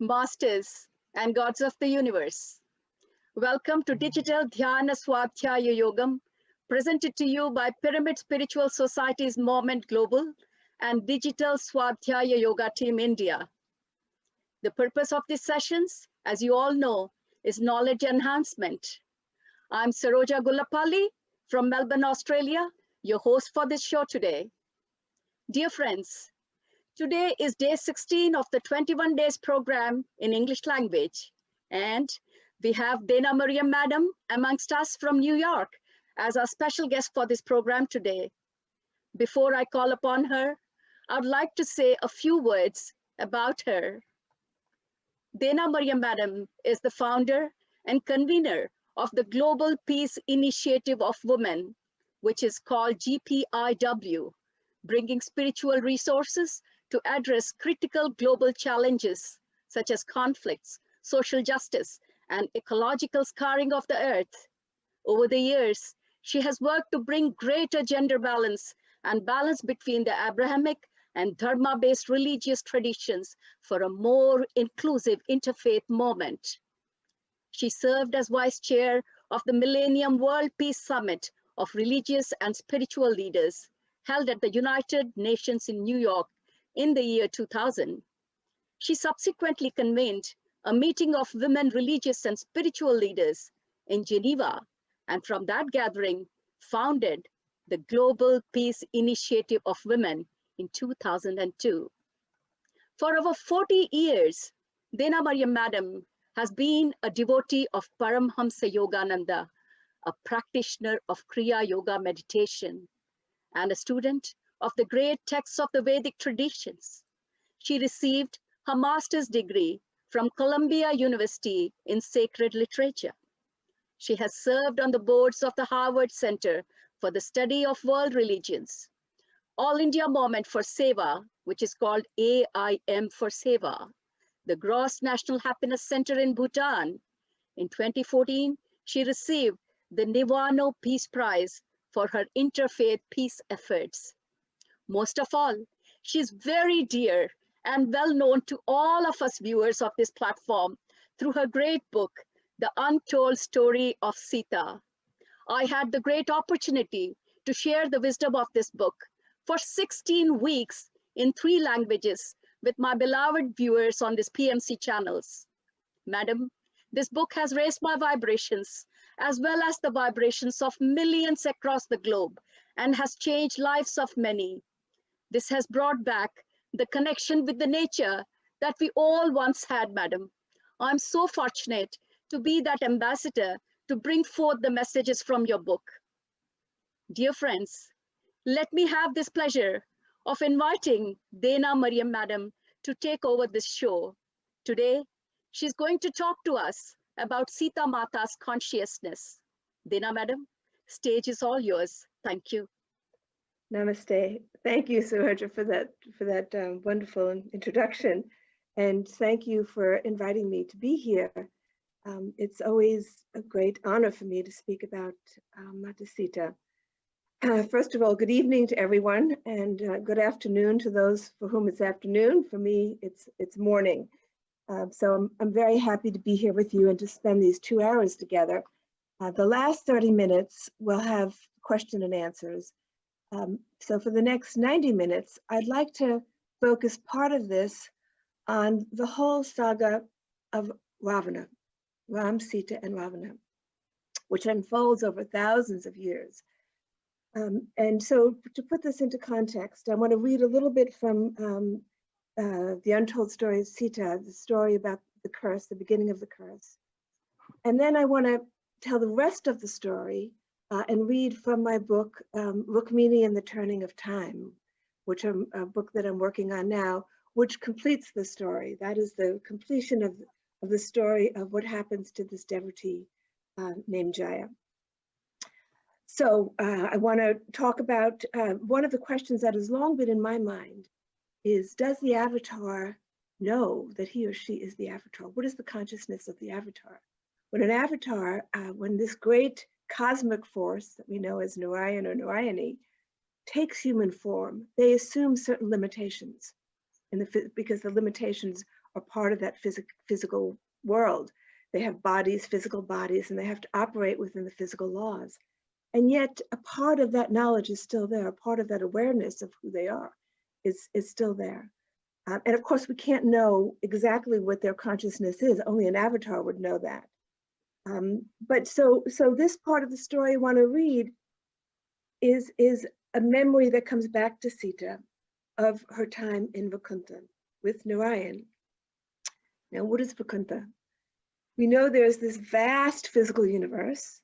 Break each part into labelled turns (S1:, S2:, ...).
S1: Masters and gods of the universe. Welcome to Digital Dhyana Swadhyaya Yogam, presented to you by Pyramid Spiritual Society's Moment Global and Digital Swadhyaya Yoga Team India. The purpose of these sessions, as you all know, is knowledge enhancement. I'm Saroja Gullapalli from Melbourne, Australia, your host for this show today. Dear friends, today is day 16 of the 21 days program in English language, and we have Dana Maria Madam amongst us from New York as our special guest for this program today. Before I call upon her, I'd like to say a few words about her. Dana Maria Madam is the founder and convener of the Global Peace Initiative of Women, which is called GPIW, bringing spiritual resources to address critical global challenges such as conflicts, social justice, and ecological scarring of the earth. Over the years, she has worked to bring greater gender balance and balance between the Abrahamic and Dharma-based religious traditions for a more inclusive interfaith movement. She served as vice chair of the Millennium World Peace Summit of religious and spiritual leaders held at the United Nations in New York in the year 2000. She subsequently convened a meeting of women religious and spiritual leaders in Geneva, and from that gathering founded the Global Peace Initiative of Women in 2002. For over 40 years, Dana Maria Madam has been a devotee of Paramhamsa Yogananda, a practitioner of Kriya Yoga meditation, and a student of the great texts of the Vedic traditions. She received her master's degree from Columbia University in sacred literature. She has served on the boards of the Harvard Center for the Study of World Religions, All India Movement for Seva, which is called AIM for Seva, the Gross National Happiness Center in Bhutan. In 2014, she received the Nivano Peace Prize for her interfaith peace efforts. Most of all, she's very dear and well known to all of us viewers of this platform through her great book, The Untold Story of Sita. I had the great opportunity to share the wisdom of this book for 16 weeks in 3 languages with my beloved viewers on these PMC channels. Madam, this book has raised my vibrations as well as the vibrations of millions across the globe and has changed lives of many. This has brought back the connection with the nature that we all once had, Madam. I'm so fortunate to be that ambassador to bring forth the messages from your book. Dear friends, let me have this pleasure of inviting Dana Maria Madam to take over this show. Today, she's going to talk to us about Sita Mata's consciousness. Dana Madam, stage is all yours. Thank you.
S2: Namaste. Thank you, Saroja, for that wonderful introduction, and thank you for inviting me to be here. It's always a great honor for me to speak about Mata Sita. First of all, good evening to everyone, and good afternoon to those for whom it's afternoon. For me, it's morning. So I'm very happy to be here with you and to spend these 2 hours together. The last 30 minutes we'll have question and answers. So for the next 90 minutes, I'd like to focus part of this on the whole saga of Ravana, Ram, Sita, and Ravana, which unfolds over thousands of years. And so to put this into context, I want to read a little bit from the Untold Story of Sita, the story about the curse, the beginning of the curse. And then I want to tell the rest of the story and read from my book, Rukmini and the Turning of Time, which is a book that I'm working on now, which completes the story. That is the completion of the story of what happens to this devotee named Jaya. So I want to talk about one of the questions that has long been in my mind is, does the avatar know that he or she is the avatar? What is the consciousness of the avatar? When an avatar, when this great cosmic force that we know as Narayan or Narayani takes human form, they assume certain limitations because the limitations are part of that physical world. They have bodies, physical bodies, and they have to operate within the physical laws. And yet a part of that knowledge is still there. A part of that awareness of who they are is still there. And of course, we can't know exactly what their consciousness is. Only an avatar would know that. But so this part of the story I want to read is a memory that comes back to Sita of her time in Vaikuntha with Narayan. Now, what is Vaikuntha? We know there's this vast physical universe,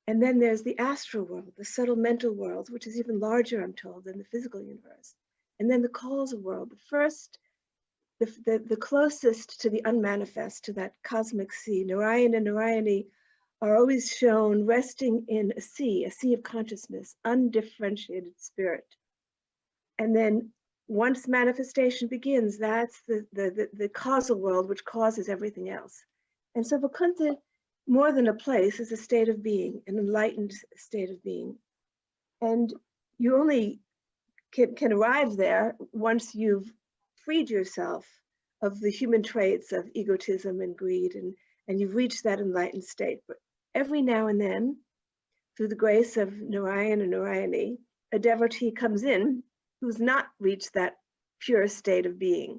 S2: and then there's the astral world, the subtle mental world, which is even larger, I'm told, than the physical universe. And then the causal world, the closest to the unmanifest, to that cosmic sea. Narayan and Narayani are always shown resting in a sea of consciousness, undifferentiated spirit. And then once manifestation begins, that's the causal world, which causes everything else. And so Vaikuntha, more than a place, is a state of being, an enlightened state of being. And you only can arrive there once you've freed yourself of the human traits of egotism and greed, and you've reached that enlightened state. But every now and then, through the grace of Narayan and Narayani, a devotee comes in who's not reached that pure state of being.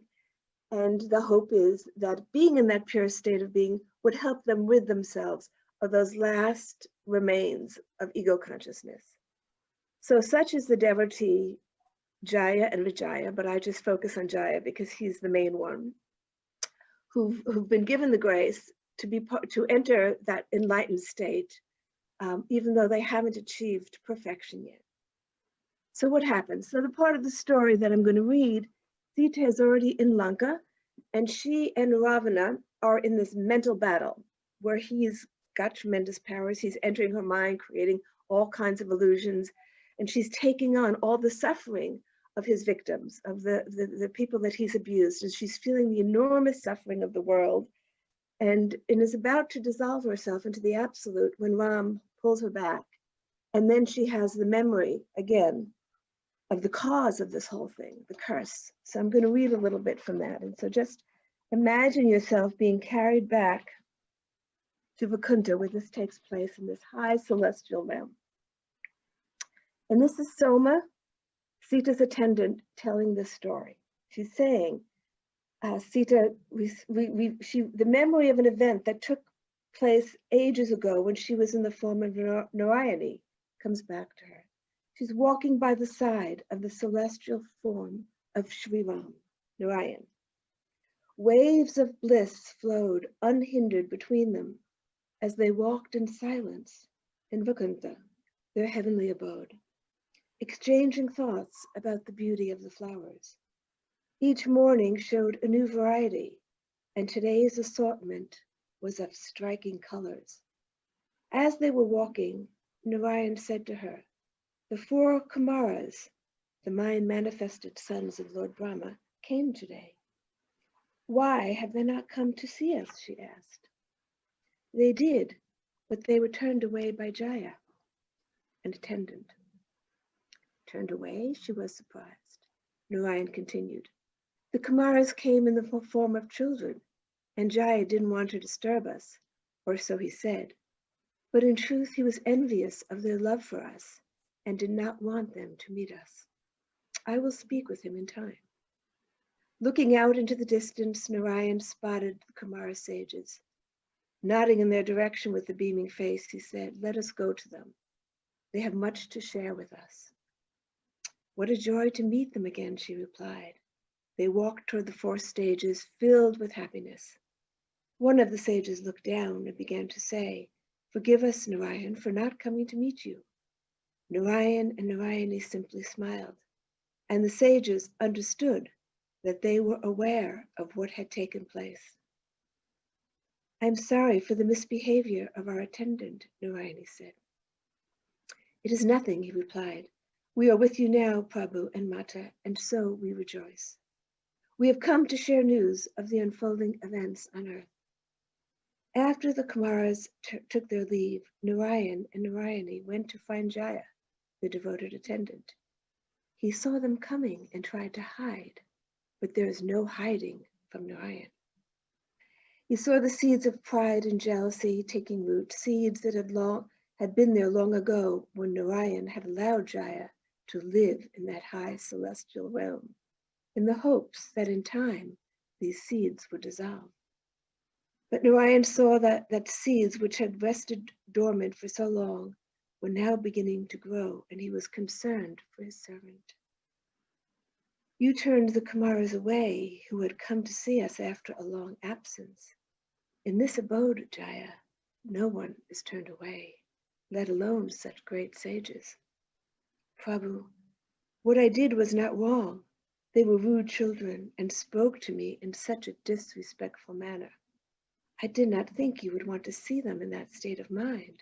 S2: And the hope is that being in that pure state of being would help them rid themselves of those last remains of ego consciousness. So such is the devotee Jaya and Vijaya, but I just focus on Jaya because he's the main one, who've been given the grace to enter that enlightened state, even though they haven't achieved perfection yet. So what happens? So the part of the story that I'm going to read, Sita is already in Lanka, and she and Ravana are in this mental battle where he's got tremendous powers. He's entering her mind, creating all kinds of illusions, and she's taking on all the suffering of his victims, of the people that he's abused, and she's feeling the enormous suffering of the world, and is about to dissolve herself into the absolute when Ram pulls her back. And then she has the memory again of the cause of this whole thing, the curse. So I'm going to read a little bit from that. And so just imagine yourself being carried back to Vaikuntha, where this takes place in this high celestial realm. And this is Soma, Sita's attendant, telling this story. She's saying, Sita, the memory of an event that took place ages ago when she was in the form of Narayani comes back to her. She's walking by the side of the celestial form of Sri Ram, Narayan. Waves of bliss flowed unhindered between them as they walked in silence in Vaikuntha, their heavenly abode, exchanging thoughts about the beauty of the flowers. Each morning showed a new variety, and today's assortment was of striking colors. As they were walking, Narayan said to her, "The 4 Kumaras, the mind-manifested sons of Lord Brahma, came today. Why have they not come to see us?" she asked. "They did, but they were turned away by Jaya." An attendant. Turned away? She was surprised. Narayan continued. "The Kumaras came in the form of children, and Jaya didn't want to disturb us, or so he said. But in truth, he was envious of their love for us and did not want them to meet us. I will speak with him in time." Looking out into the distance, Narayan spotted the Kumara sages. Nodding in their direction with a beaming face, he said, "Let us go to them. They have much to share with us." "What a joy to meet them again," she replied. They walked toward the 4 stages, filled with happiness. One of the sages looked down and began to say, "Forgive us, Narayan, for not coming to meet you." Narayan and Narayani simply smiled, and the sages understood that they were aware of what had taken place. "I'm sorry for the misbehavior of our attendant," Narayani said. "It is nothing," he replied. "We are with you now, Prabhu and Mata, and so we rejoice. We have come to share news of the unfolding events on earth." After the Kumaras took their leave, Narayan and Narayani went to find Jaya, the devoted attendant. He saw them coming and tried to hide, but there is no hiding from Narayan. He saw the seeds of pride and jealousy taking root, seeds that had been there long ago when Narayan had allowed Jaya to live in that high celestial realm, in the hopes that in time these seeds would dissolve. But Narayan saw that seeds which had rested dormant for so long were now beginning to grow, and he was concerned for his servant. You turned the Kumaras away who had come to see us after a long absence. In this abode, Jaya, no one is turned away, let alone such great sages. Prabhu, what I did was not wrong. They were rude children and spoke to me in such a disrespectful manner. I did not think you would want to see them in that state of mind.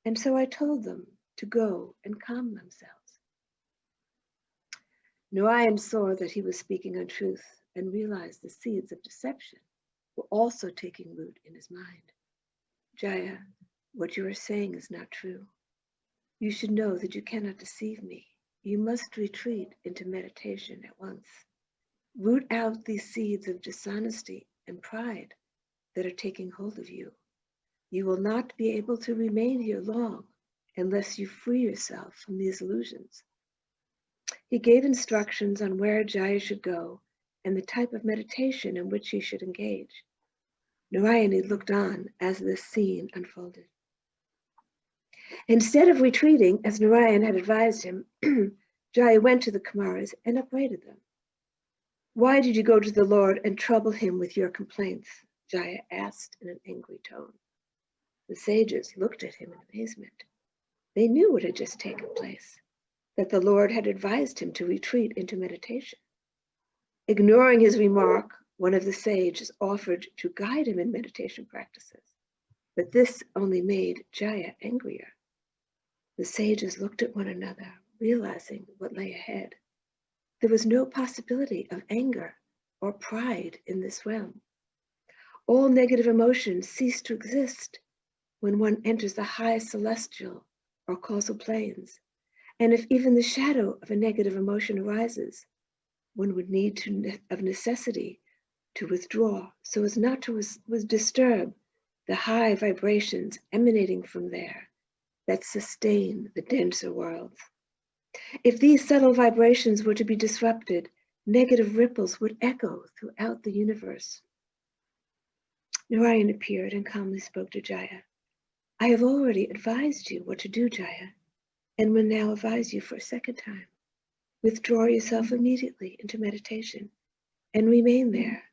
S2: And so I told them to go and calm themselves. Narayan saw that he was speaking untruth and realized the seeds of deception were also taking root in his mind. Jaya, what you are saying is not true. You should know that you cannot deceive me. You must retreat into meditation at once. Root out these seeds of dishonesty and pride that are taking hold of you. You will not be able to remain here long unless you free yourself from these illusions. He gave instructions on where Jaya should go and the type of meditation in which he should engage. Narayani looked on as this scene unfolded. Instead of retreating, as Narayan had advised him, Jaya went to the Kumaras and upbraided them. Why did you go to the Lord and trouble him with your complaints? Jaya asked in an angry tone. The sages looked at him in amazement. They knew what had just taken place, that the Lord had advised him to retreat into meditation. Ignoring his remark, one of the sages offered to guide him in meditation practices, but this only made Jaya angrier. The sages looked at one another, realizing what lay ahead. There was no possibility of anger or pride in this realm. All negative emotions cease to exist when one enters the high celestial or causal planes. And if even the shadow of a negative emotion arises, one would need of necessity to withdraw so as not to disturb the high vibrations emanating from there that sustain the denser worlds. If these subtle vibrations were to be disrupted, negative ripples would echo throughout the universe. Narayan appeared and calmly spoke to Jaya. I have already advised you what to do, Jaya, and will now advise you for a second time. Withdraw yourself immediately into meditation and remain there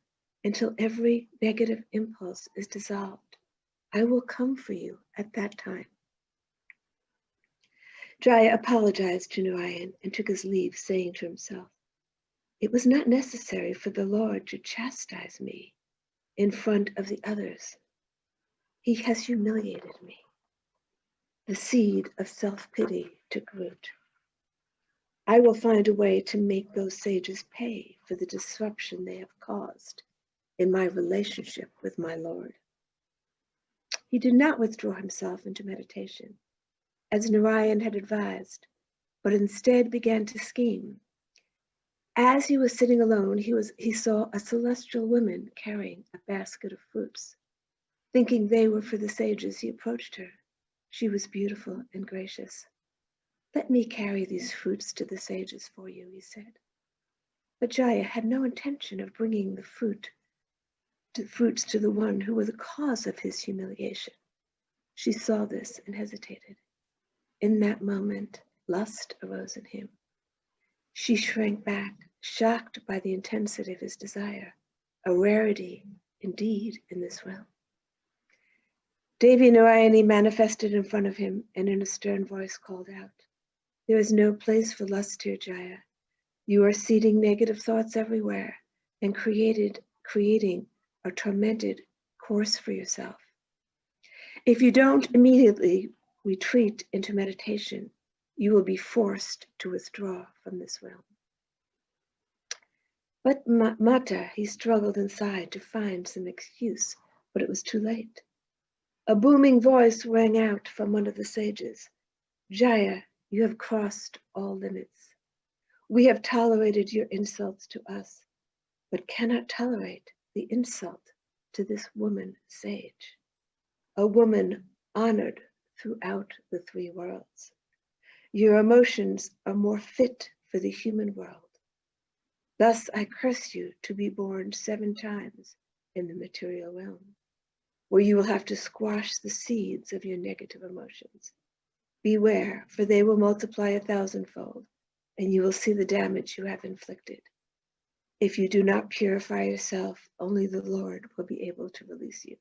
S2: until every negative impulse is dissolved. I will come for you at that time. Jaya apologized to Narayan and took his leave, saying to himself, it was not necessary for the Lord to chastise me in front of the others. He has humiliated me. The seed of self-pity took root. I will find a way to make those sages pay for the disruption they have caused in my relationship with my Lord. He did not withdraw himself into meditation, as Narayan had advised, but instead began to scheme. As he was sitting alone, he saw a celestial woman carrying a basket of fruits. Thinking they were for the sages, he approached her. She was beautiful and gracious. Let me carry these fruits to the sages for you, he said. But Jaya had no intention of bringing the fruits to the one who was the cause of his humiliation. She saw this and hesitated. In that moment, lust arose in him. She shrank back, shocked by the intensity of his desire, a rarity indeed in this realm. Devi Narayani manifested in front of him and in a stern voice called out, there is no place for lust here, Jaya. You are seeding negative thoughts everywhere and creating a tormented course for yourself. If you don't immediately retreat into meditation, you will be forced to withdraw from this realm. But Mata, he struggled inside to find some excuse, but it was too late. A booming voice rang out from one of the sages. Jaya, you have crossed all limits. We have tolerated your insults to us, but cannot tolerate the insult to this woman sage, a woman honored throughout the three worlds. Your emotions are more fit for the human world. Thus I curse you to be born 7 times in the material realm, where you will have to squash the seeds of your negative emotions. Beware, for they will multiply 1,000-fold, and you will see the damage you have inflicted. If you do not purify yourself, only the Lord will be able to release you.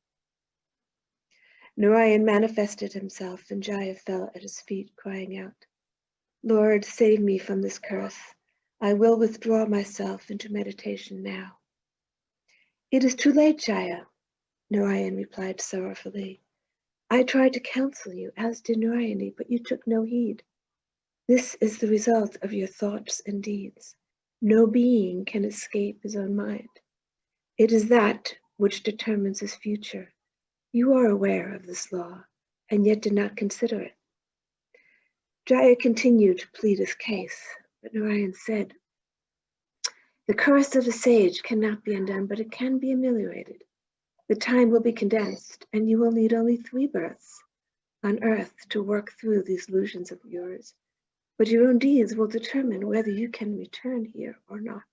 S2: Narayan manifested himself, and Jaya fell at his feet, crying out, Lord, save me from this curse. I will withdraw myself into meditation now. It is too late, Jaya, Narayan replied sorrowfully. I tried to counsel you, as did Narayani, but you took no heed. This is the result of your thoughts and deeds. No being can escape his own mind. It is that which determines his future. You are aware of this law, and yet did not consider it. Jaya continued to plead his case, but Narayan said, the curse of a sage cannot be undone, but it can be ameliorated. The time will be condensed, and you will need only 3 births on earth to work through these illusions of yours. But your own deeds will determine whether you can return here or not.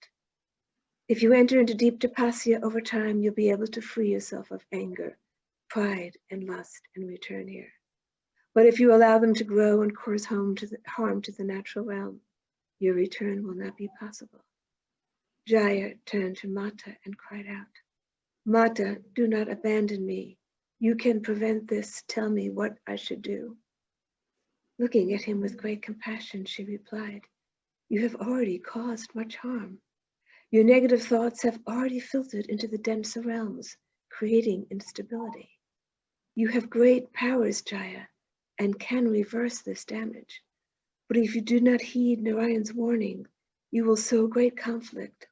S2: If you enter into deep tapasya over time, you'll be able to free yourself of anger, pride, and lust and return here. But if you allow them to grow and cause harm to the natural realm, your return will not be possible. Jaya turned to Mata and cried out, Mata, do not abandon me. You can prevent this. Tell me what I should do. Looking at him with great compassion, she replied, you have already caused much harm. Your negative thoughts have already filtered into the denser realms, creating instability. You have great powers, Jaya, and can reverse this damage. But if you do not heed Narayan's warning, you will sow great conflict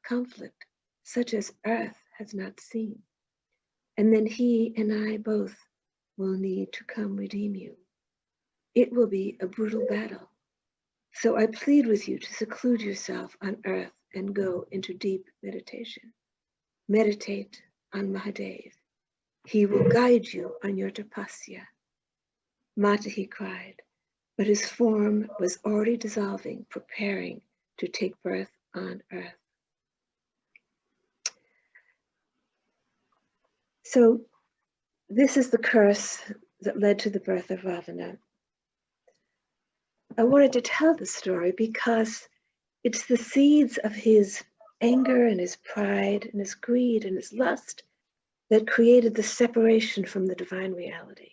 S2: such as earth has not seen. And then he and I both will need to come redeem you. It will be a brutal battle. So I plead with you to seclude yourself on earth and go into deep meditation. Meditate on Mahadev. He will guide you on your tapasya. Mata, he cried, but his form was already dissolving, preparing to take birth on earth. So this is the curse that led to the birth of Ravana. I wanted to tell the story because it's the seeds of his anger and his pride and his greed and his lust that created the separation from the divine reality.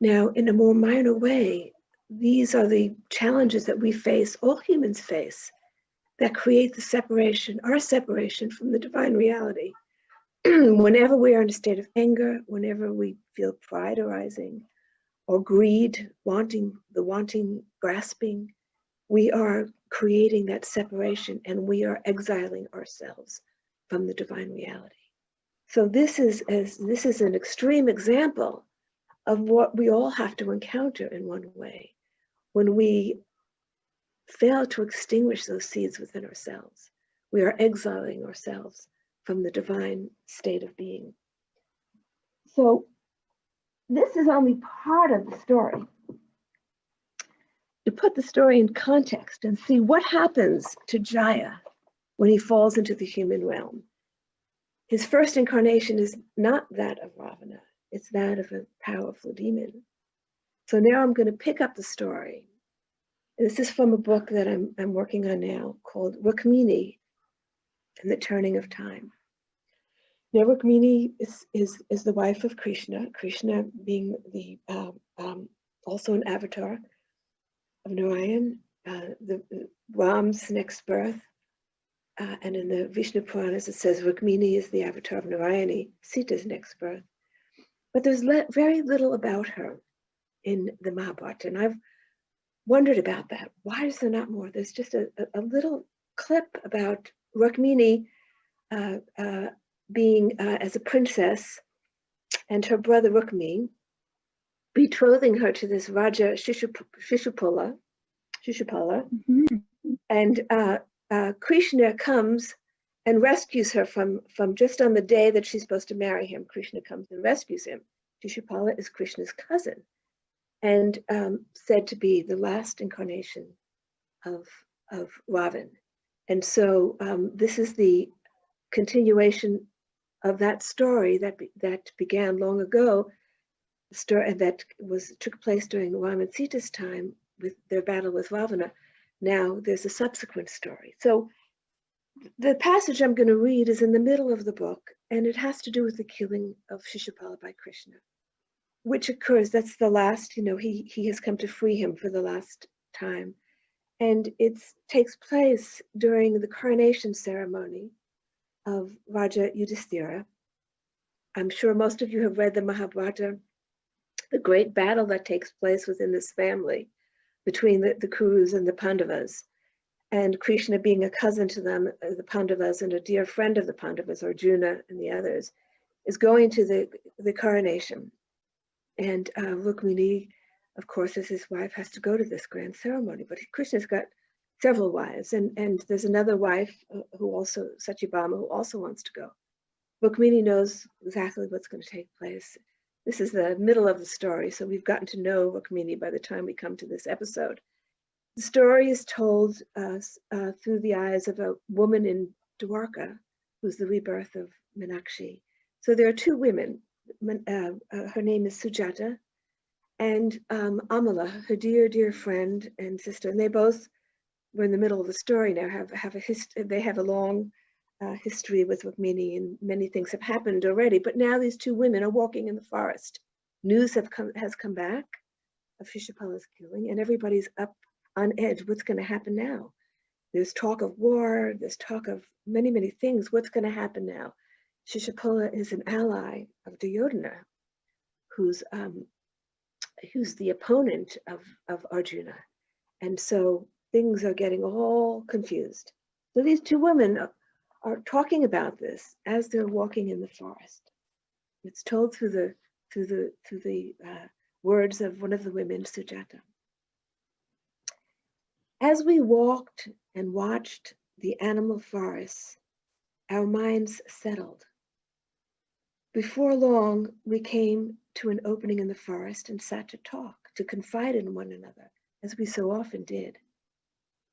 S2: Now, in a more minor way, these are the challenges that we face, all humans face, that create the separation, our separation from the divine reality. Whenever we are in a state of anger, whenever we feel pride arising, or greed, wanting, grasping, we are creating that separation and we are exiling ourselves from the divine reality. So this is an extreme example of what we all have to encounter in one way when we fail to extinguish those seeds within ourselves. We are exiling ourselves from the divine state of being. So this is only part of the story. To put the story in context and see what happens to Jaya when he falls into the human realm. His first incarnation is not that of Ravana, it's that of a powerful demon. So now I'm going to pick up the story. This is from a book that I'm working on now called Rukmini and the Turning of Time. Now Rukmini is the wife of Krishna, Krishna being the also an avatar of Narayan, the Ram's next birth. And in the Vishnu Puranas, it says Rukmini is the avatar of Narayani, Sita's next birth. But there's very little about her in the Mahabharata. And I've wondered about that. Why is there not more? There's just a little clip about Rukmini being as a princess and her brother Rukmi betrothing her to this Raja Shishapala. Mm-hmm. And Krishna comes and rescues her from just on the day that she's supposed to marry him. Krishna comes and rescues him. Shishapala is Krishna's cousin, and said to be the last incarnation of Ravan. And so this is the continuation of that story that began long ago, story that took place during Ram and Sita's time with their battle with Ravana. Now there's a subsequent story. So the passage I'm going to read is in the middle of the book, and it has to do with the killing of Shishapala by Krishna, which occurs, that's the last, he has come to free him for the last time. And it takes place during the coronation ceremony of Raja Yudhishthira. I'm sure most of you have read the Mahabharata, the great battle that takes place within this family between the Kurus and the Pandavas. And Krishna, being a cousin to them, the Pandavas, and a dear friend of the Pandavas, Arjuna and the others, is going to the coronation. And Rukmini, of course, as his wife, has to go to this grand ceremony. But Krishna's got several wives, and there's another wife who also, Satyabhama, who also wants to go. Rukmini knows exactly what's going to take place. This is the middle of the story, so we've gotten to know Rukmini by the time we come to this episode. The story is told through the eyes of a woman in Dwarka, who's the rebirth of Meenakshi. So there are two women. Her name is Sujata, and Amala, her dear friend and sister. And they both were in the middle of the story now. They have a long history with Rukmini, and many things have happened already. But now these two women are walking in the forest. News has come back of Shishapala's killing, and everybody's up on edge. What's going to happen now? There's talk of war. There's talk of many things. What's going to happen now? Shishapala is an ally of Duryodhana, who's the opponent of Arjuna. And so things are getting all confused. So these two women are talking about this as they're walking in the forest. It's told through the words of one of the women, Sujata. As we walked and watched the animal forests, our minds settled. Before long, we came to an opening in the forest and sat to talk, to confide in one another, as we so often did.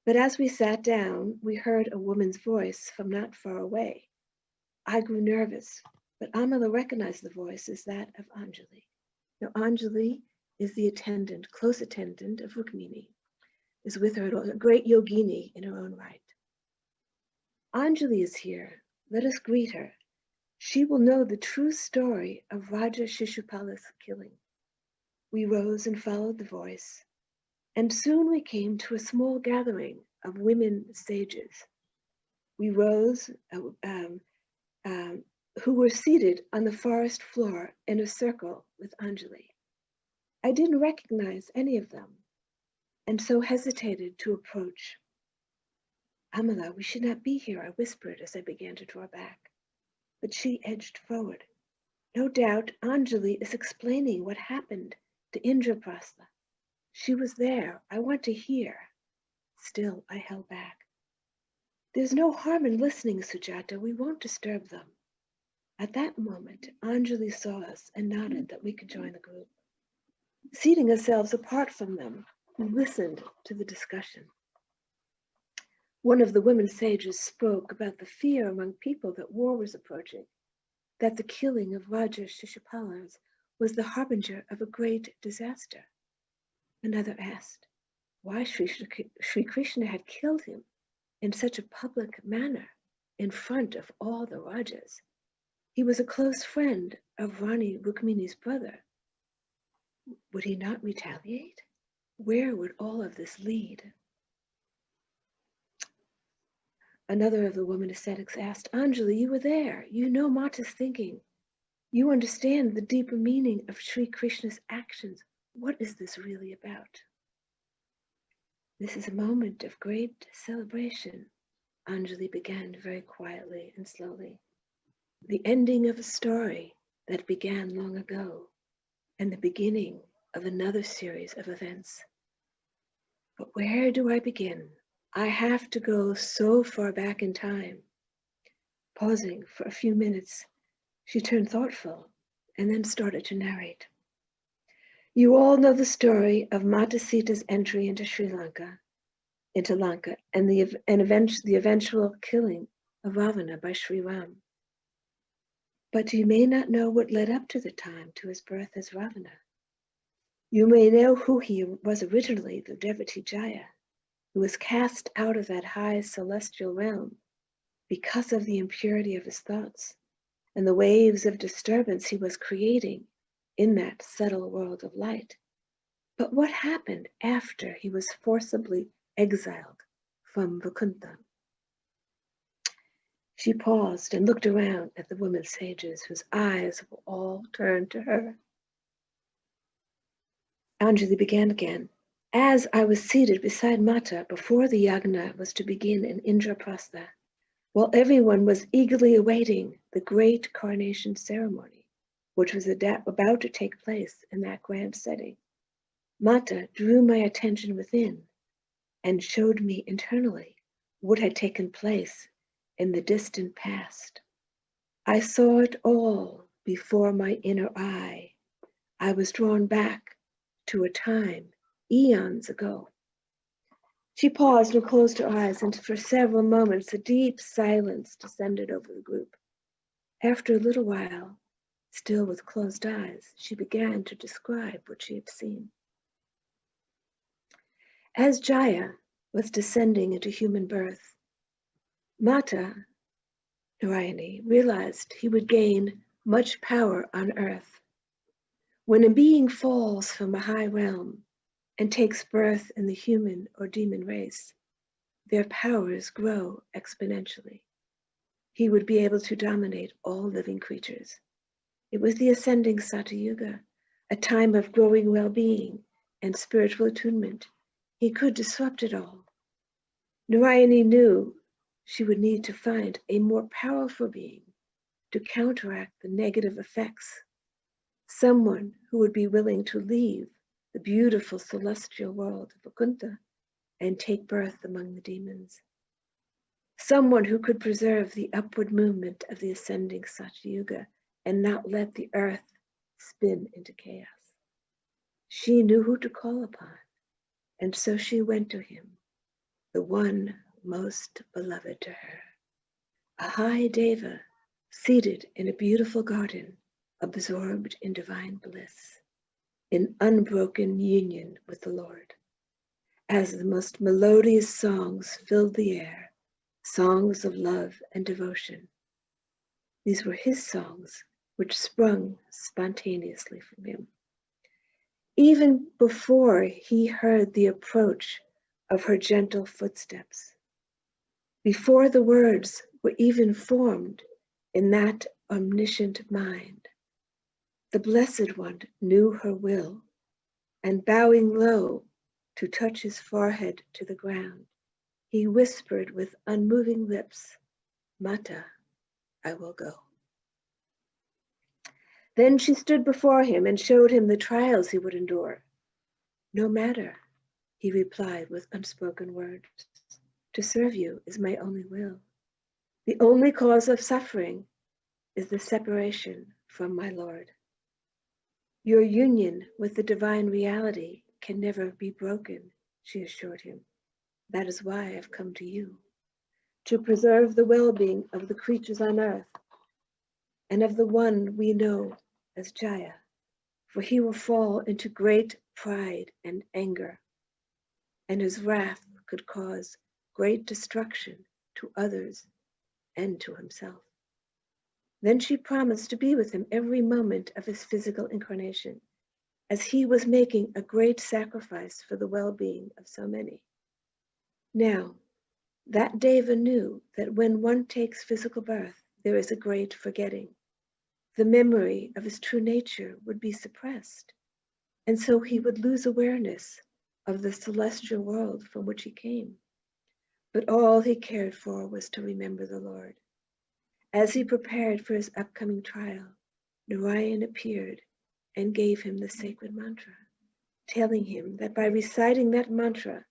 S2: But as we sat down, we heard a woman's voice from not far away. I grew nervous, but Amala recognized the voice as that of Anjali. Now, Anjali is the attendant, close attendant of Rukmini, is with her, a great yogini in her own right. Anjali is here. Let us greet her. She will know the true story of Raja Shishapala's killing. We rose and followed the voice, and soon we came to a small gathering of women sages. We rose, who were seated on the forest floor in a circle with Anjali. I didn't recognize any of them, and so hesitated to approach. Amala, we should not be here, I whispered as I began to draw back. But she edged forward. No doubt Anjali is explaining what happened to Indraprastha. She was there. I want to hear. Still, I held back. There's no harm in listening, Sujata. We won't disturb them. At that moment, Anjali saw us and nodded that we could join the group. Seating ourselves apart from them, we listened to the discussion. One of the women sages spoke about the fear among people that war was approaching, that the killing of Raja Shishapala was the harbinger of a great disaster. Another asked why Sri Krishna had killed him in such a public manner in front of all the Rajas. He was a close friend of Rani Rukmini's brother. Would he not retaliate? Where would all of this lead? Another of the women ascetics asked, Anjali, you were there. You know Mata's thinking. You understand the deeper meaning of Sri Krishna's actions. What is this really about? This is a moment of great celebration, Anjali began very quietly and slowly. The ending of a story that began long ago and the beginning of another series of events. But where do I begin? I have to go so far back in time. Pausing for a few minutes, she turned thoughtful and then started to narrate. You all know the story of Mata Sita's entry into Lanka, and the eventual killing of Ravana by Sri Ram. But you may not know what led up to the time to his birth as Ravana. You may know who he was originally, the devotee Jaya, who was cast out of that high celestial realm because of the impurity of his thoughts and the waves of disturbance he was creating in that subtle world of light. But what happened after he was forcibly exiled from Vaikuntha? She paused and looked around at the women sages whose eyes were all turned to her. Anjali began again. As I was seated beside Mata before the yagna was to begin in Indraprastha, while everyone was eagerly awaiting the great coronation ceremony, which was about to take place in that grand setting, Mata drew my attention within and showed me internally what had taken place in the distant past. I saw it all before my inner eye. I was drawn back to a time eons ago. She paused and closed her eyes, and for several moments a deep silence descended over the group. After a little while, still with closed eyes, she began to describe what she had seen. As Jaya was descending into human birth, Mata Narayani realized he would gain much power on earth. When a being falls from a high realm and takes birth in the human or demon race, their powers grow exponentially. He would be able to dominate all living creatures. It was the ascending Satayuga, a time of growing well-being and spiritual attunement. He could disrupt it all. Narayani knew she would need to find a more powerful being to counteract the negative effects, someone who would be willing to leave the beautiful celestial world of Vaikuntha and take birth among the demons. Someone who could preserve the upward movement of the ascending Satyuga and not let the earth spin into chaos. She knew who to call upon, and so she went to him, the one most beloved to her, a high deva seated in a beautiful garden, absorbed in divine bliss, in unbroken union with the Lord. As the most melodious songs filled the air, songs of love and devotion. These were his songs, which sprung spontaneously from him. Even before he heard the approach of her gentle footsteps, before the words were even formed in that omniscient mind, the Blessed One knew her will, and bowing low to touch his forehead to the ground, he whispered with unmoving lips, Mata, I will go. Then she stood before him and showed him the trials he would endure. No matter, he replied with unspoken words. To serve you is my only will. The only cause of suffering is the separation from my Lord. Your union with the divine reality can never be broken, she assured him. That is why I've come to you, to preserve the well-being of the creatures on earth and of the one we know as Jaya, for he will fall into great pride and anger, and his wrath could cause great destruction to others and to himself. Then she promised to be with him every moment of his physical incarnation, as he was making a great sacrifice for the well-being of so many. Now, that Deva knew that when one takes physical birth, there is a great forgetting. The memory of his true nature would be suppressed, and so he would lose awareness of the celestial world from which he came. But all he cared for was to remember the Lord. As he prepared for his upcoming trial, Narayan appeared and gave him the sacred mantra, telling him that by reciting that mantra,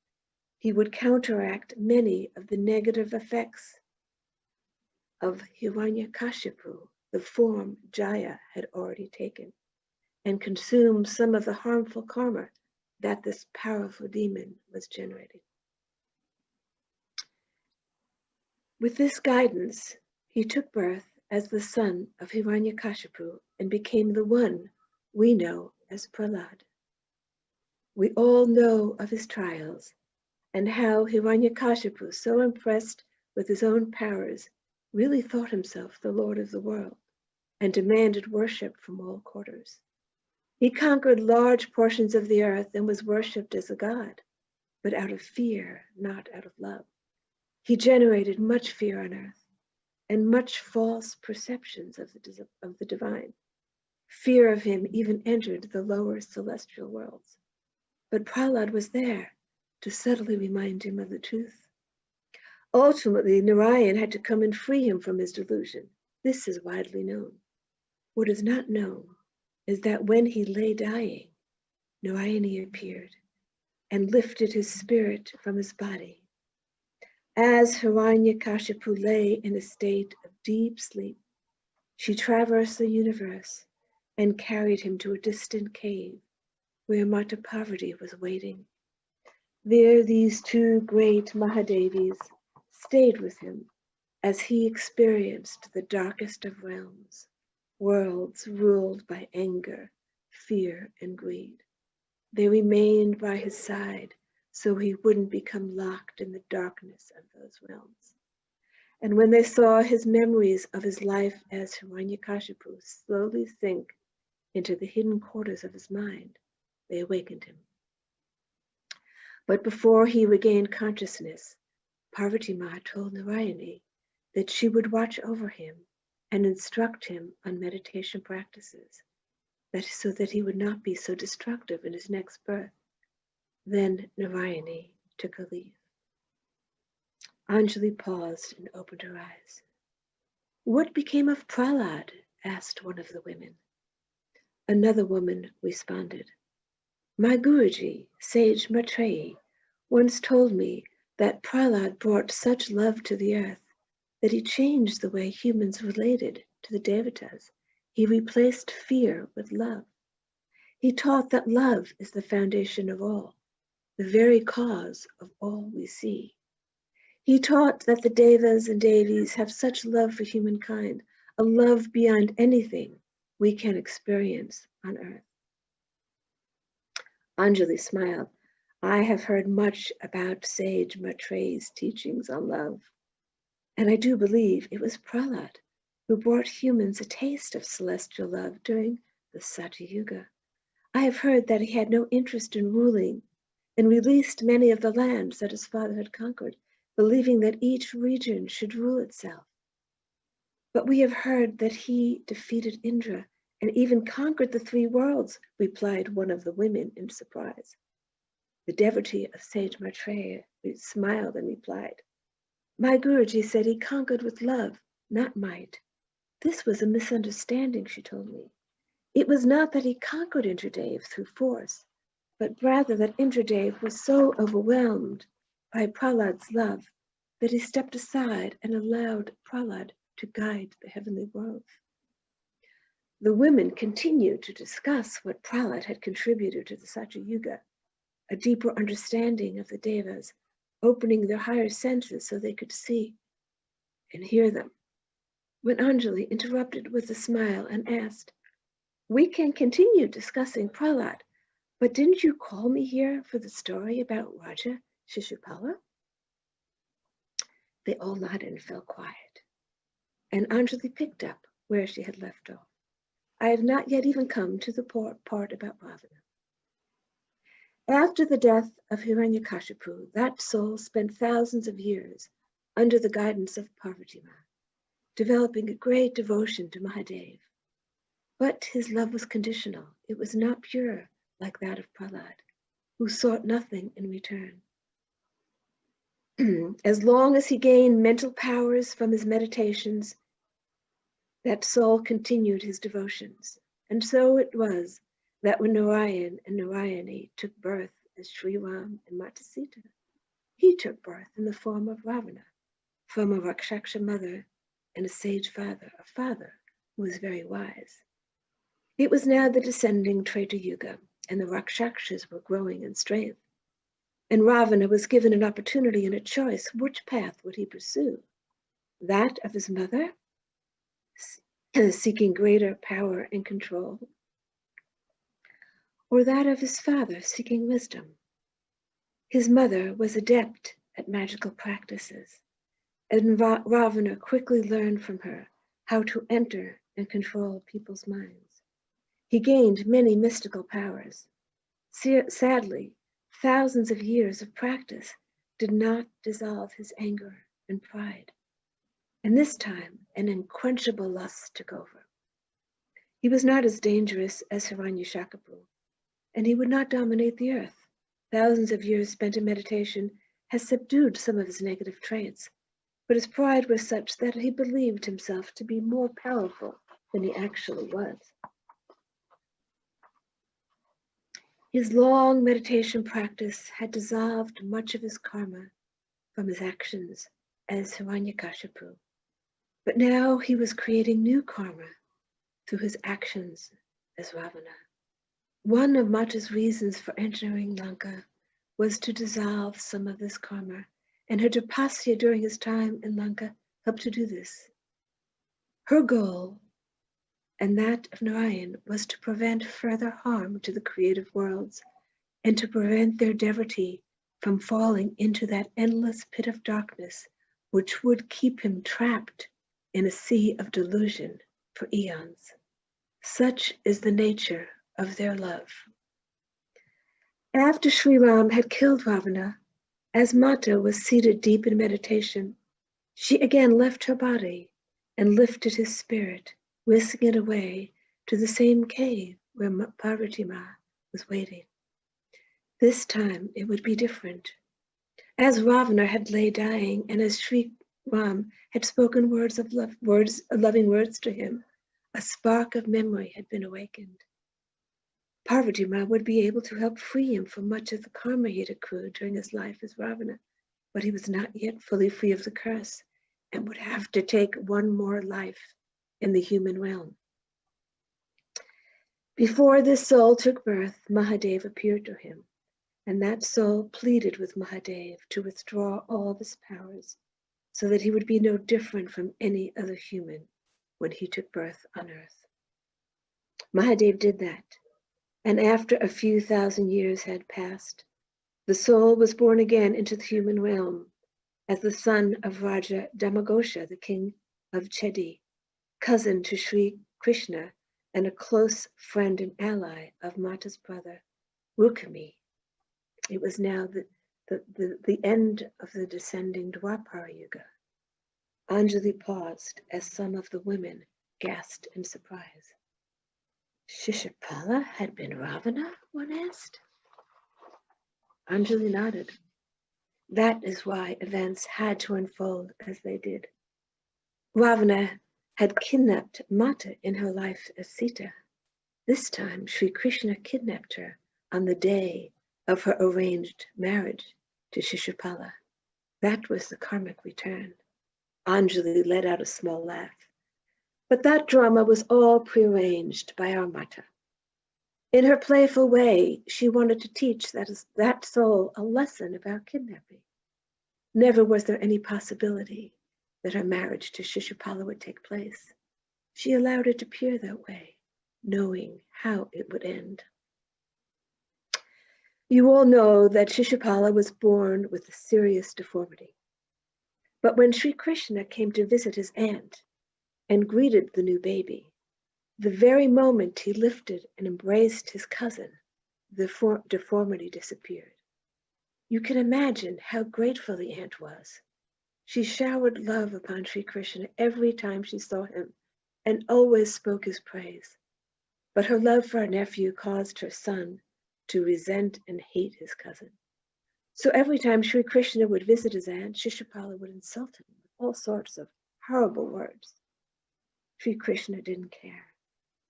S2: he would counteract many of the negative effects of Hiranyakashipu, the form Jaya had already taken, and consume some of the harmful karma that this powerful demon was generating. With this guidance, he took birth as the son of Hiranyakashipu and became the one we know as Prahlad. We all know of his trials and how Hiranyakashipu, so impressed with his own powers, really thought himself the lord of the world and demanded worship from all quarters. He conquered large portions of the earth and was worshipped as a god, but out of fear, not out of love. He generated much fear on earth and much false perceptions of the divine. Fear of him even entered the lower celestial worlds. But Prahlad was there to subtly remind him of the truth. Ultimately, Narayan had to come and free him from his delusion. This is widely known. What is not known is that when he lay dying, Narayani appeared and lifted his spirit from his body. As Hiranyakashipu lay in a state of deep sleep, she traversed the universe and carried him to a distant cave where Mata Parvati was waiting. There these two great Mahadevis stayed with him as he experienced the darkest of realms, worlds ruled by anger, fear, and greed. They remained by his side so he wouldn't become locked in the darkness of those realms. And when they saw his memories of his life as Hiranyakashipu slowly sink into the hidden quarters of his mind, they awakened him. But before he regained consciousness, Parvati Ma told Narayani that she would watch over him and instruct him on meditation practices, so that he would not be so destructive in his next birth. Then Narayani took a leave. Anjali paused and opened her eyes. "What became of Prahlad?" asked one of the women. Another woman responded, "My Guruji, sage Maitreyi, once told me that Prahlad brought such love to the earth that he changed the way humans related to the devatas. He replaced fear with love. He taught that love is the foundation of all, the very cause of all we see. He taught that the devas and devis have such love for humankind, a love beyond anything we can experience on earth." Anjali smiled. "I have heard much about sage Maitreyi's teachings on love, and I do believe it was Prahlad who brought humans a taste of celestial love during the Satya Yuga. I have heard that he had no interest in ruling and released many of the lands that his father had conquered, believing that each region should rule itself. But we have heard that he defeated Indra and even conquered the three worlds," replied one of the women in surprise. The devotee of sage Maitreya smiled and replied, "My Guruji said he conquered with love, not might. This was a misunderstanding," she told me. "It was not that he conquered Indradev through force, but rather that Indradev was so overwhelmed by Prahlad's love that he stepped aside and allowed Prahlad to guide the heavenly world." The women continued to discuss what Prahlad had contributed to the Satya Yuga, a deeper understanding of the devas, opening their higher senses so they could see and hear them, when Anjali interrupted with a smile and asked, "We can continue discussing Prahlad, but didn't you call me here for the story about Raja Shishapala?" They all nodded and fell quiet, and Anjali picked up where she had left off. "I have not yet even come to the part about Ravana. After the death of Hiranyakashipu, that soul spent thousands of years under the guidance of Parvati Ma, developing a great devotion to Mahadev. But his love was conditional. It was not pure like that of Prahlad, who sought nothing in return. As long as he gained mental powers from his meditations, that soul continued his devotions. And so it was that when Narayan and Narayani took birth as Sri Ram and Mata Sita, he took birth in the form of Ravana, from a Rakshaksha mother and a sage father, a father who was very wise. It was now the descending Treta Yuga, and the Rakshakshas were growing in strength. And Ravana was given an opportunity and a choice. Which path would he pursue? That of his mother, seeking greater power and control, or that of his father, seeking wisdom? His mother was adept at magical practices, and Ravana quickly learned from her how to enter and control people's minds. He gained many mystical powers. Sadly, thousands of years of practice did not dissolve his anger and pride. And this time, an unquenchable lust took over. He was not as dangerous as Hiranyakashipu, and he would not dominate the earth. Thousands of years spent in meditation has subdued some of his negative traits, but his pride was such that he believed himself to be more powerful than he actually was. His long meditation practice had dissolved much of his karma from his actions as Hiranyakashipu, but now he was creating new karma through his actions as Ravana. One of Mata's reasons for entering Lanka was to dissolve some of this karma, and her tapasya during his time in Lanka helped to do this. Her goal, and that of Narayan, was to prevent further harm to the creative worlds and to prevent their devotee from falling into that endless pit of darkness which would keep him trapped in a sea of delusion for eons. Such is the nature of their love. After Sri Ram had killed Ravana, as Mata was seated deep in meditation, she again left her body and lifted his spirit, whisking it away to the same cave where Parvati Ma was waiting. This time it would be different. As Ravana had lay dying, and as Sri Ram had spoken loving words to him, a spark of memory had been awakened. Parvati Ma would be able to help free him from much of the karma he had accrued during his life as Ravana, but he was not yet fully free of the curse and would have to take one more life in the human realm. Before this soul took birth, Mahadev appeared to him, and that soul pleaded with Mahadev to withdraw all of his powers so that he would be no different from any other human when he took birth on earth. Mahadev did that, and after a few thousand years had passed, the soul was born again into the human realm as the son of Raja Damagosha, the king of Chedi, cousin to Sri Krishna and a close friend and ally of Mata's brother, Rukmi. It was now the end of the descending Dwapara Yuga. Anjali paused as some of the women gasped in surprise. Shishapala had been Ravana, one asked. Anjali nodded. That is why events had to unfold as they did. Ravana had kidnapped Mata in her life as Sita. This time, Sri Krishna kidnapped her on the day of her arranged marriage to Shishapala. That was the karmic return. Anjali let out a small laugh. But that drama was all prearranged by our Mata. In her playful way, she wanted to teach that soul a lesson about kidnapping. Never was there any possibility that her marriage to Shishapala would take place. She allowed it to appear that way, knowing how it would end. You all know that Shishapala was born with a serious deformity. But when Sri Krishna came to visit his aunt and greeted the new baby, the very moment he lifted and embraced his cousin, the deformity disappeared. You can imagine how grateful the aunt was. She showered love upon Sri Krishna every time she saw him and always spoke his praise. But her love for her nephew caused her son to resent and hate his cousin. So every time Sri Krishna would visit his aunt, Shishapala would insult him with all sorts of horrible words. Sri Krishna didn't care,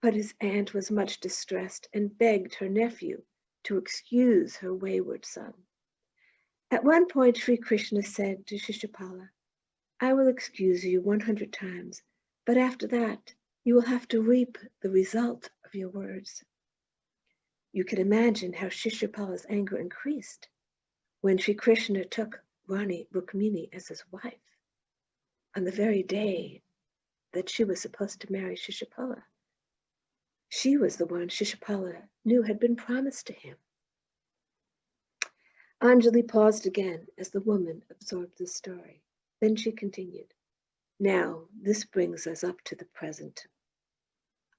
S2: but his aunt was much distressed and begged her nephew to excuse her wayward son. At one point, Sri Krishna said to Shishapala, I will excuse you 100 times, but after that, you will have to reap the result of your words. You can imagine how Shishapala's anger increased when Sri Krishna took Rani Rukmini as his wife on the very day that she was supposed to marry Shishapala. She was the one Shishapala knew had been promised to him. Anjali paused again as the woman absorbed the story. Then she continued, "Now, this brings us up to the present.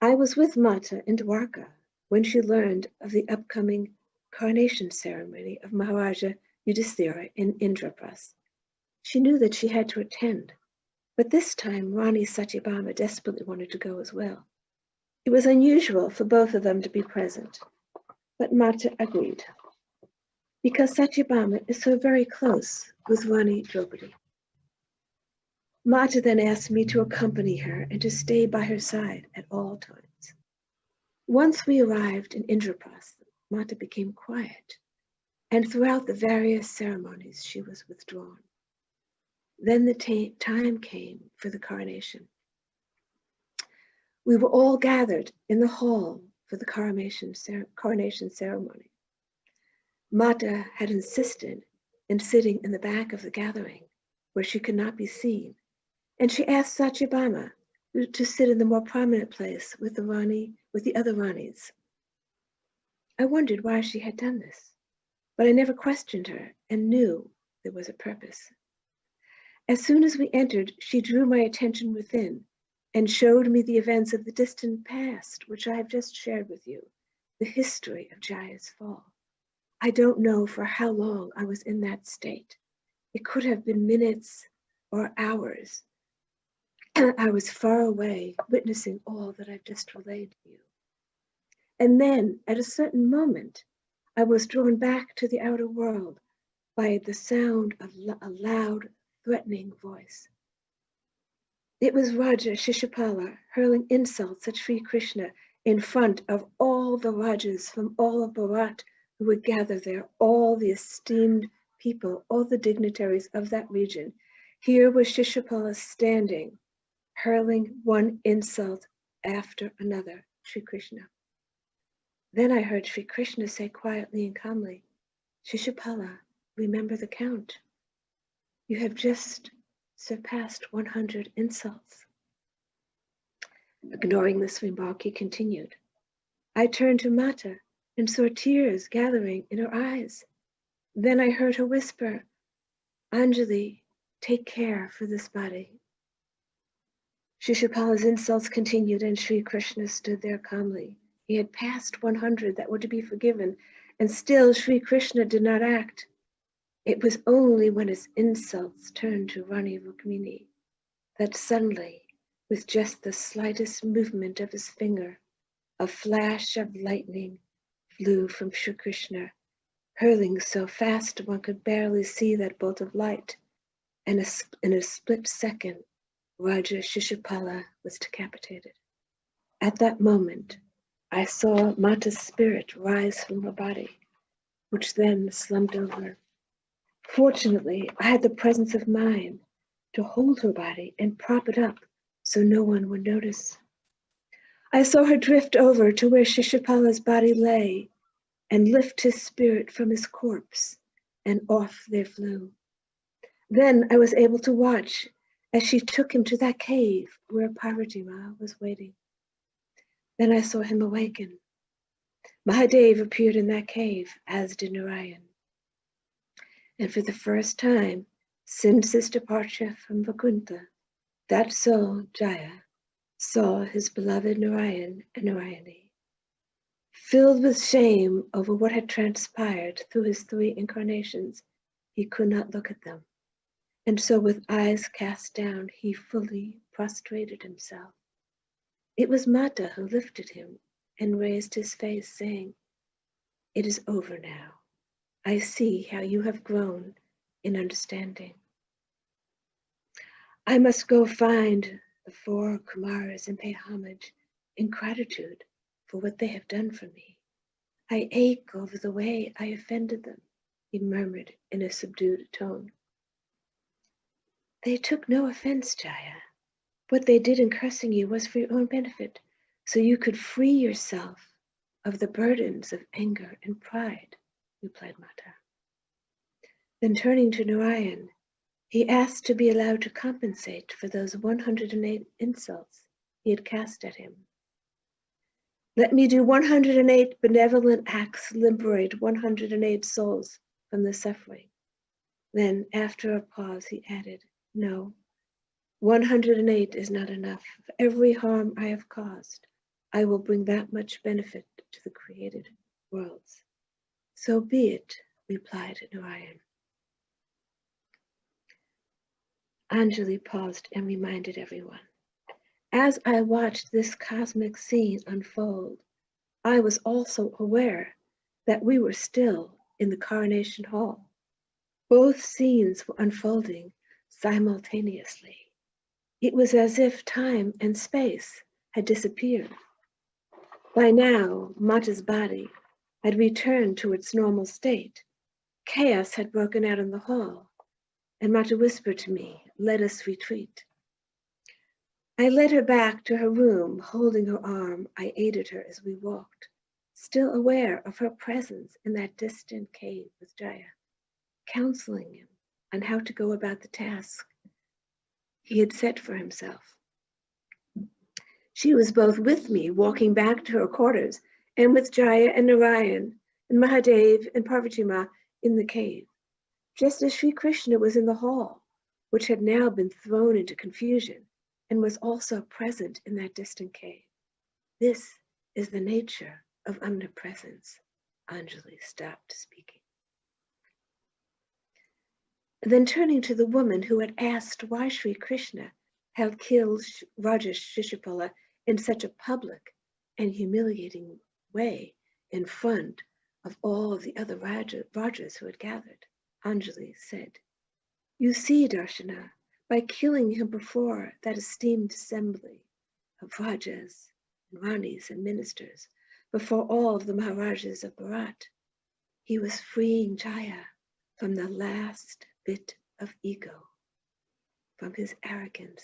S2: I was with Mata in Dwarka when she learned of the upcoming coronation ceremony of Maharaja Yudhishthira in Indraprastha. She knew that she had to attend, but this time Rani Satyabhama desperately wanted to go as well. It was unusual for both of them to be present, but Mata agreed, because Satyabhama is so very close with Rani Draupadi. Mata then asked me to accompany her and to stay by her side at all times. Once we arrived in Indraprastha, Mata became quiet, and throughout the various ceremonies she was withdrawn. Then the time came for the coronation. We were all gathered in the hall for the coronation ceremony. Mata had insisted in sitting in the back of the gathering where she could not be seen, and she asked Satyabhama to sit in the more prominent place with the other Ranis. I wondered why she had done this, but I never questioned her and knew there was a purpose. As soon as we entered, she drew my attention within and showed me the events of the distant past, which I have just shared with you, the history of Jaya's fall. I don't know for how long I was in that state. It could have been minutes or hours. I was far away, witnessing all that I've just relayed to you. And then, at a certain moment, I was drawn back to the outer world by the sound of a loud, threatening voice. It was Raja Shishapala hurling insults at Sri Krishna in front of all the Rajas from all of Bharat who would gather there, all the esteemed people, all the dignitaries of that region. Here was Shishapala standing, hurling one insult after another, Sri Krishna. Then I heard Sri Krishna say quietly and calmly, "Shishapala, remember the count. You have just surpassed 100 insults." Ignoring this remark, he continued. I turned to Mata and saw tears gathering in her eyes. Then I heard her whisper, "Anjali, take care for this body." Shishapala's insults continued, and Sri Krishna stood there calmly. He had passed 100 that were to be forgiven, and still Sri Krishna did not act. It was only when his insults turned to Rani Rukmini that suddenly, with just the slightest movement of his finger, a flash of lightning flew from Sri Krishna, hurling so fast one could barely see that bolt of light, and in a split second, Raja Shishapala was decapitated. At that moment, I saw Mata's spirit rise from her body, which then slumped over. Fortunately, I had the presence of mind to hold her body and prop it up so no one would notice. I saw her drift over to where Shishapala's body lay and lift his spirit from his corpse, and off they flew. Then I was able to watch as she took him to that cave where Parvati Ma was waiting. Then I saw him awaken. Mahadev appeared in that cave, as did Narayan. And for the first time since his departure from Vaikuntha, that soul, Jaya, saw his beloved Narayan and Narayani. Filled with shame over what had transpired through his 3 incarnations, he could not look at them. And so with eyes cast down, he fully prostrated himself. It was Mata who lifted him and raised his face, saying, "It is over now. I see how you have grown in understanding. I must go find the 4 Kumaras and pay homage in gratitude for what they have done for me. I ache over the way I offended them," he murmured in a subdued tone. They took no offense, Jaya. What they did in cursing you was for your own benefit, so you could free yourself of the burdens of anger and pride, replied Mata. Then turning to Narayan, he asked to be allowed to compensate for those 108 insults he had cast at him. Let me do 108 benevolent acts, liberate 108 souls from the suffering. Then, after a pause, he added, no, 108 is not enough. For every harm I have caused, I will bring that much benefit to the created worlds. So be it, replied Narayan. Anjali paused and reminded everyone. As I watched this cosmic scene unfold, I was also aware that we were still in the coronation hall. Both scenes were unfolding simultaneously. It was as if time and space had disappeared. By now, Mata's body had returned to its normal state. Chaos had broken out in the hall, and Mata whispered to me, let us retreat. I led her back to her room, holding her arm. I aided her as we walked, still aware of her presence in that distant cave with Jaya, counseling him on how to go about the task he had set for himself. She was both with me, walking back to her quarters, and with Jaya and Narayan and Mahadev and Parvatima in the cave, just as Sri Krishna was in the hall, which had now been thrown into confusion and was also present in that distant cave. This is the nature of omnipresence. Anjali stopped speaking. Then turning to the woman who had asked why Sri Krishna had killed Raja Shishapala in such a public and humiliating way in front of all the other Rajas who had gathered, Anjali said, you see, Darshana, by killing him before that esteemed assembly of Rajas and Ranis and ministers, before all the Maharajas of Bharat, he was freeing Jaya from the last bit of ego, from his arrogance.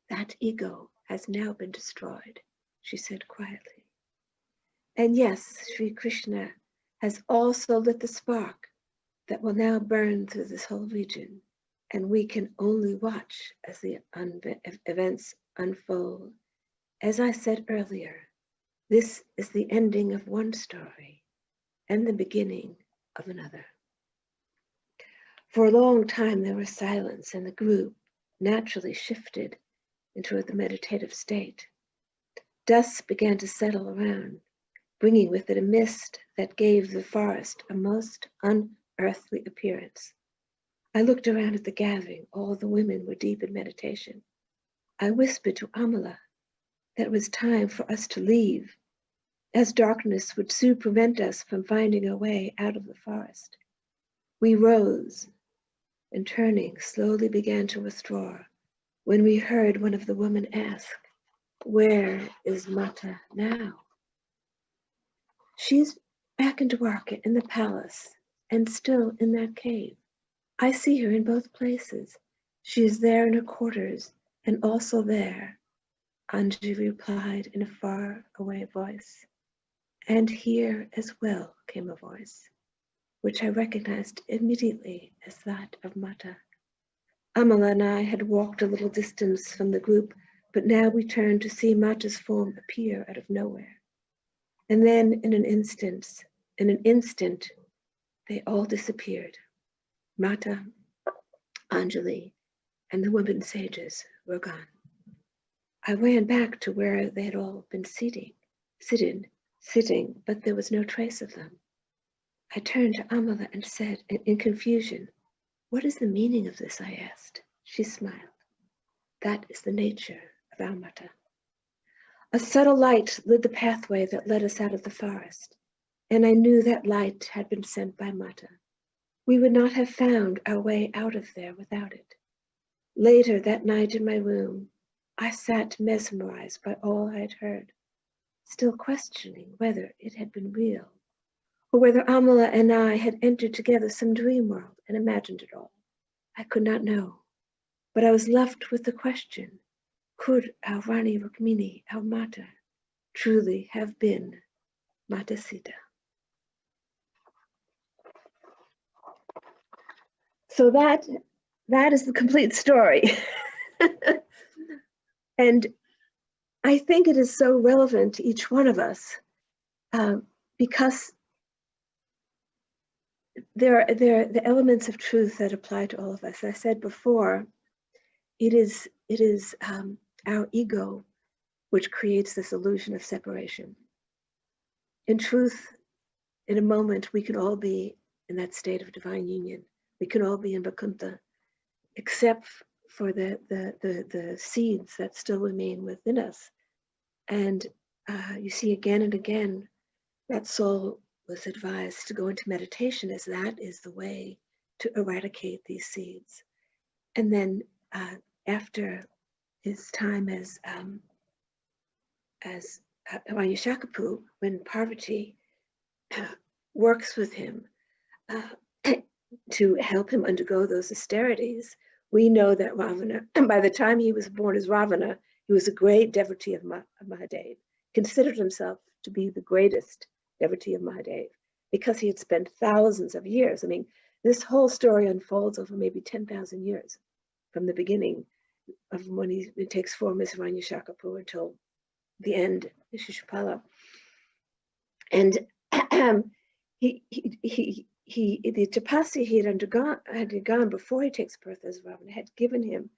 S2: That ego has now been destroyed, she said quietly. And yes, Sri Krishna has also lit the spark that will now burn through this whole region, and we can only watch as the events unfold. As I said earlier, this is the ending of one story and the beginning of another. For a long time there was silence, and the group naturally shifted into the meditative state. Dusk began to settle around, bringing with it a mist that gave the forest a most unearthly appearance. I looked around at the gathering. All the women were deep in meditation. I whispered to Amala that it was time for us to leave, as darkness would soon prevent us from finding our way out of the forest. We rose and, turning, slowly began to withdraw when we heard one of the women ask, where is Mata now? She's back in Dwarka in the palace and still in that cave. I see her in both places. She is there in her quarters and also there, Anjali replied in a far away voice. And here as well came a voice, which I recognized immediately as that of Mata. Amala and I had walked a little distance from the group, but now we turned to see Mata's form appear out of nowhere. And then in an instant, they all disappeared. Mata, Anjali, and the women sages were gone. I ran back to where they had all been sitting, but there was no trace of them. I turned to Amala and said, in confusion, what is the meaning of this? I asked. She smiled. That is the nature of our Mata. A subtle light lit the pathway that led us out of the forest, and I knew that light had been sent by Mata. We would not have found our way out of there without it. Later that night in my room, I sat mesmerized by all I had heard, still questioning whether it had been real, or whether Amala and I had entered together some dream world and imagined it all. I could not know. But I was left with the question, could our Rani Rukmini, our Mata, truly have been Mata Sita? So that is the complete story. And I think it is so relevant to each one of us because there are the elements of truth that apply to all of us. As I said before, it is our ego which creates this illusion of separation. In truth, in a moment, we can all be in that state of divine union. We can all be in Vakuntha, except for the seeds that still remain within us. And you see again and again that soul was advised to go into meditation, as that is the way to eradicate these seeds. And then after his time as Hiranyakashipu, when Parvati works with him to help him undergo those austerities, we know that Ravana, by the time he was born as Ravana, he was a great devotee of Mahadev, considered himself to be the greatest devotee of Mahadev, because he had spent thousands of years. I mean, this whole story unfolds over maybe 10,000 years, from the beginning of when he takes form as Hiranyakashipu until the end, Shishapala. And the tapasya he had undergone before he takes birth as Ravana had given him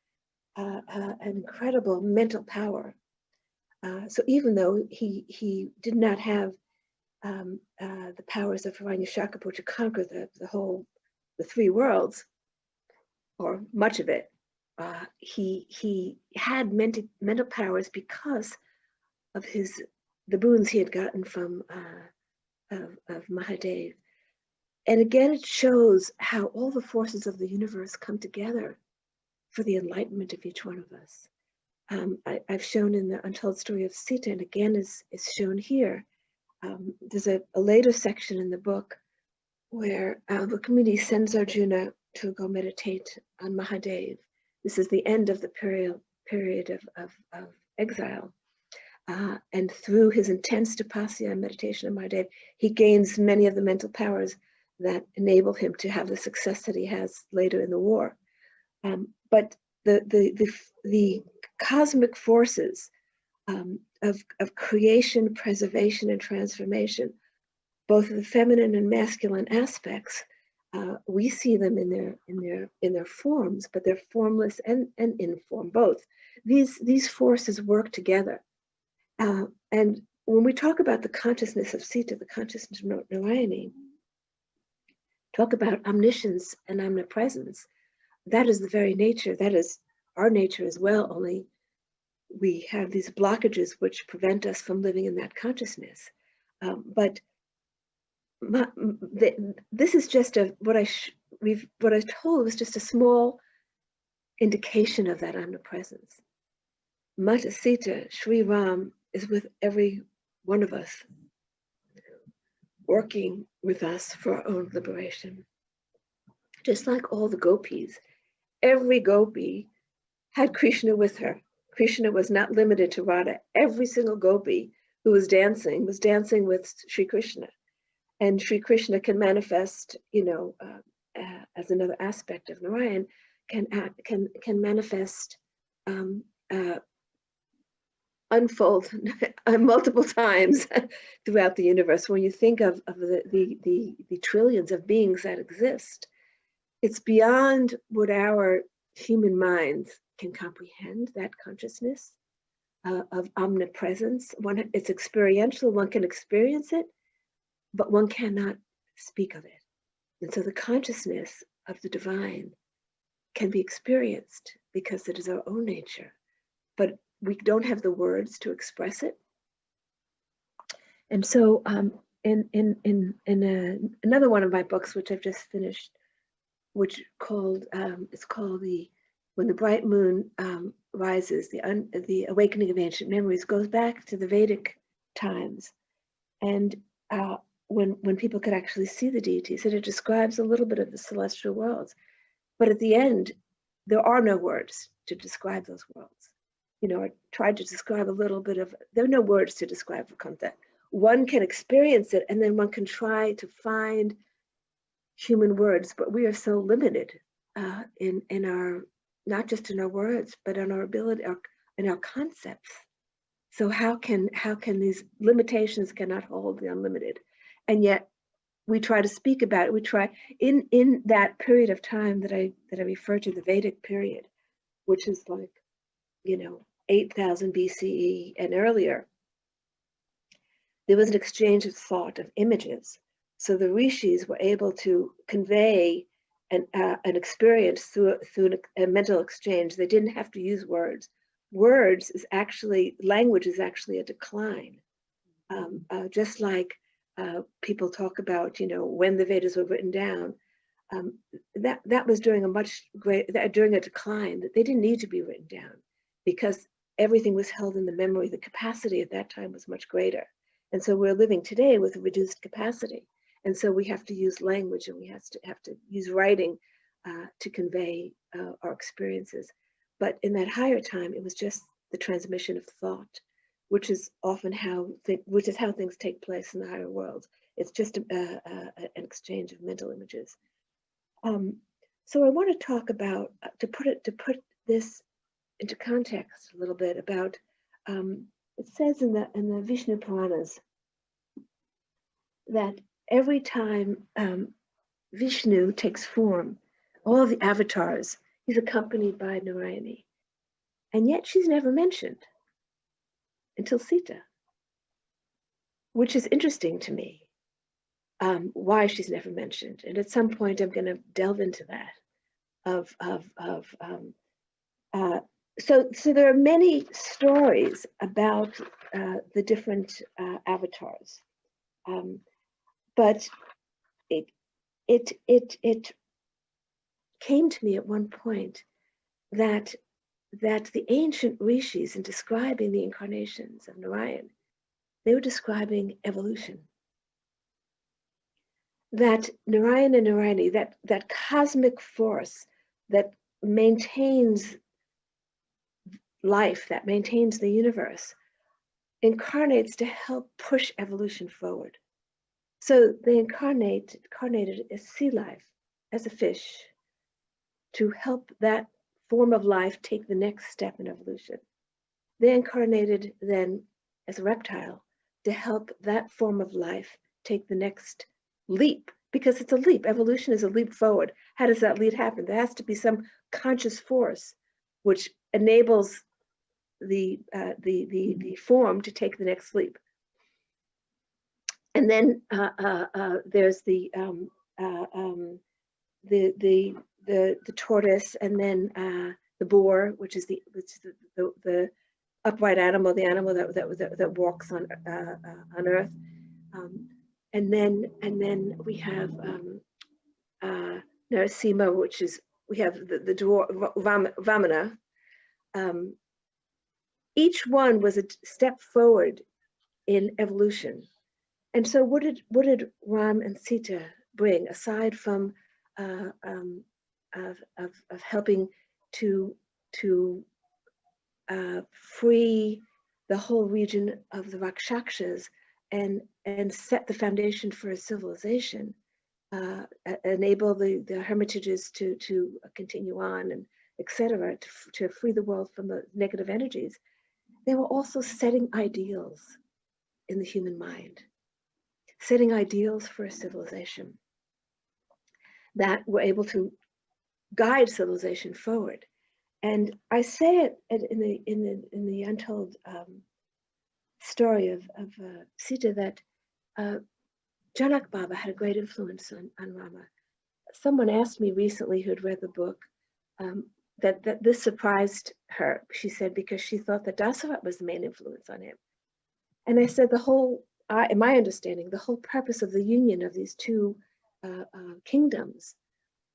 S2: an incredible mental power. So even though he did not have the powers of Hiranyakashipu to conquer the three worlds, or much of it, he had mental powers because of the boons he had gotten from of Mahadev. And again, it shows how all the forces of the universe come together for the enlightenment of each one of us. I've shown in the Untold story of Sita, and again is shown here. There's a later section in the book where Rukmini sends Arjuna to go meditate on Mahadev. This is the end of the period of exile. And through his intense tapasya and meditation on Mahadev, he gains many of the mental powers that enable him to have the success that he has later in the war. But the cosmic forces of creation, preservation, and transformation, both the feminine and masculine aspects, we see them in their forms, but they're formless and informed. Both these forces work together. And when we talk about the consciousness of Sita, the consciousness of Narayani, talk about omniscience and omnipresence, that is the very nature, that is our nature as well, only we have these blockages which prevent us from living in that consciousness. But this is just what I told was just a small indication of that omnipresence. Mata Sita, Sri Ram, is with every one of us, working with us for our own liberation. Just like all the gopis, every gopi had Krishna with her. Krishna was not limited to Radha. Every single gopi who was dancing with Sri Krishna. And Sri Krishna can manifest, as another aspect of Narayan, can manifest, unfold multiple times throughout the universe. When you think of the trillions of beings that exist, it's beyond what our human minds can comprehend, that consciousness of omnipresence. It's experiential, one can experience it, but one cannot speak of it. And so the consciousness of the divine can be experienced because it is our own nature, but we don't have the words to express it. And so in another one of my books, which I've just finished, which it's called When the Bright Moon Rises, the Awakening of Ancient Memories, goes back to the Vedic times, and when people could actually see the deities, and it describes a little bit of the celestial worlds. But at the end, there are no words to describe those worlds. You know, I tried to describe a little bit of, there are no words to describe Vakanta. One can experience it, and then one can try to find human words, but we are so limited in our, not just in our words, but in our ability, in our concepts. So how can these limitations cannot hold the unlimited? And yet we try to speak about it. We try in that period of time that I refer to, the Vedic period, which is like, you know, 8,000 BCE and earlier. There was an exchange of thought, of images. So the rishis were able to convey an experience through a mental exchange. They didn't have to use words. Words is actually, language is actually a decline. Just like people talk about, you know, when the Vedas were written down, that was during during a decline, that they didn't need to be written down because everything was held in the memory. The capacity at that time was much greater. And so we're living today with a reduced capacity. And so we have to use language, and we have to use writing to convey our experiences. But in that higher time, it was just the transmission of thought, which is often how things take place in the higher worlds. It's just an exchange of mental images. So I want to talk about, to put this into context a little bit, about it says in the Vishnu Puranas that every time Vishnu takes form, all the avatars, he's accompanied by Narayani. And yet she's never mentioned until Sita, which is interesting to me, why she's never mentioned. And at some point I'm going to delve into that. So there are many stories about the different avatars, but it came to me at one point that the ancient rishis, in describing the incarnations of Narayan, they were describing evolution. That Narayan and Narayani, that cosmic force that maintains life, that maintains the universe, incarnates to help push evolution forward. So they incarnated as sea life, as a fish, to help that form of life take the next step in evolution. They incarnated then as a reptile to help that form of life take the next leap, because it's a leap. Evolution is a leap forward. How does that leap happen? There has to be some conscious force which enables the form to take the next leap. And then there's the tortoise, and then the boar, which is the upright animal, the animal that walks on earth. And then we have Narasimha, which is, we have the dwarf Vamana. Each one was a step forward in evolution. And so what did Ram and Sita bring, aside from of helping to free the whole region of the Rakshakshas and set the foundation for a civilization, enable the hermitages to continue on, and etc., to free the world from the negative energies. They were also setting ideals in the human mind, setting ideals for a civilization that were able to guide civilization forward. And I say it in the Untold story of Sita, that Janak Baba had a great influence on Rama. Someone asked me recently, who had read the book, that this surprised her. She said, because she thought that Dasarat was the main influence on him. And I said, in my understanding, the whole purpose of the union of these two kingdoms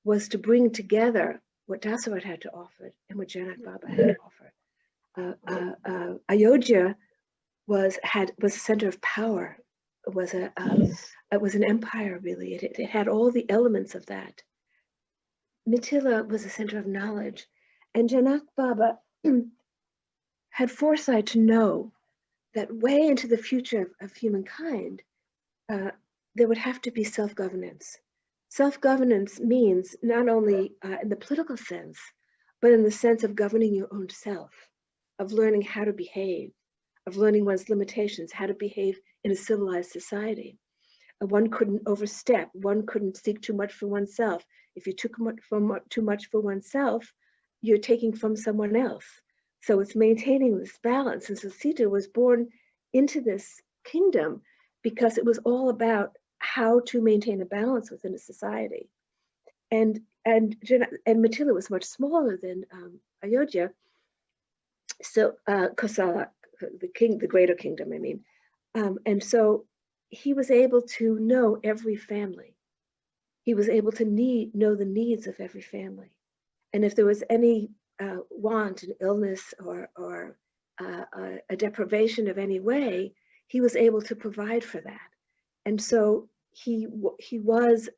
S2: was to bring together what Dasarat had to offer and what Janak Baba had to offer. Ayodhya was a center of power. It was an empire, really. It had all the elements of that. Mithila was a center of knowledge, and Janak Baba had foresight to know that way into the future of humankind, there would have to be self-governance. Self-governance means not only in the political sense, but in the sense of governing your own self, of learning how to behave, of learning one's limitations, how to behave in a civilized society. One couldn't overstep, one couldn't seek too much for oneself. If you took too much for oneself, you're taking from someone else. So it's maintaining this balance. And so Sita was born into this kingdom because it was all about how to maintain a balance within a society. And Mithila was much smaller than Ayodhya. So Kosala, the greater kingdom, I mean. And so he was able to know every family. He was able to know the needs of every family. And if there was any want, an illness, or a deprivation of any way, he was able to provide for that. And so he was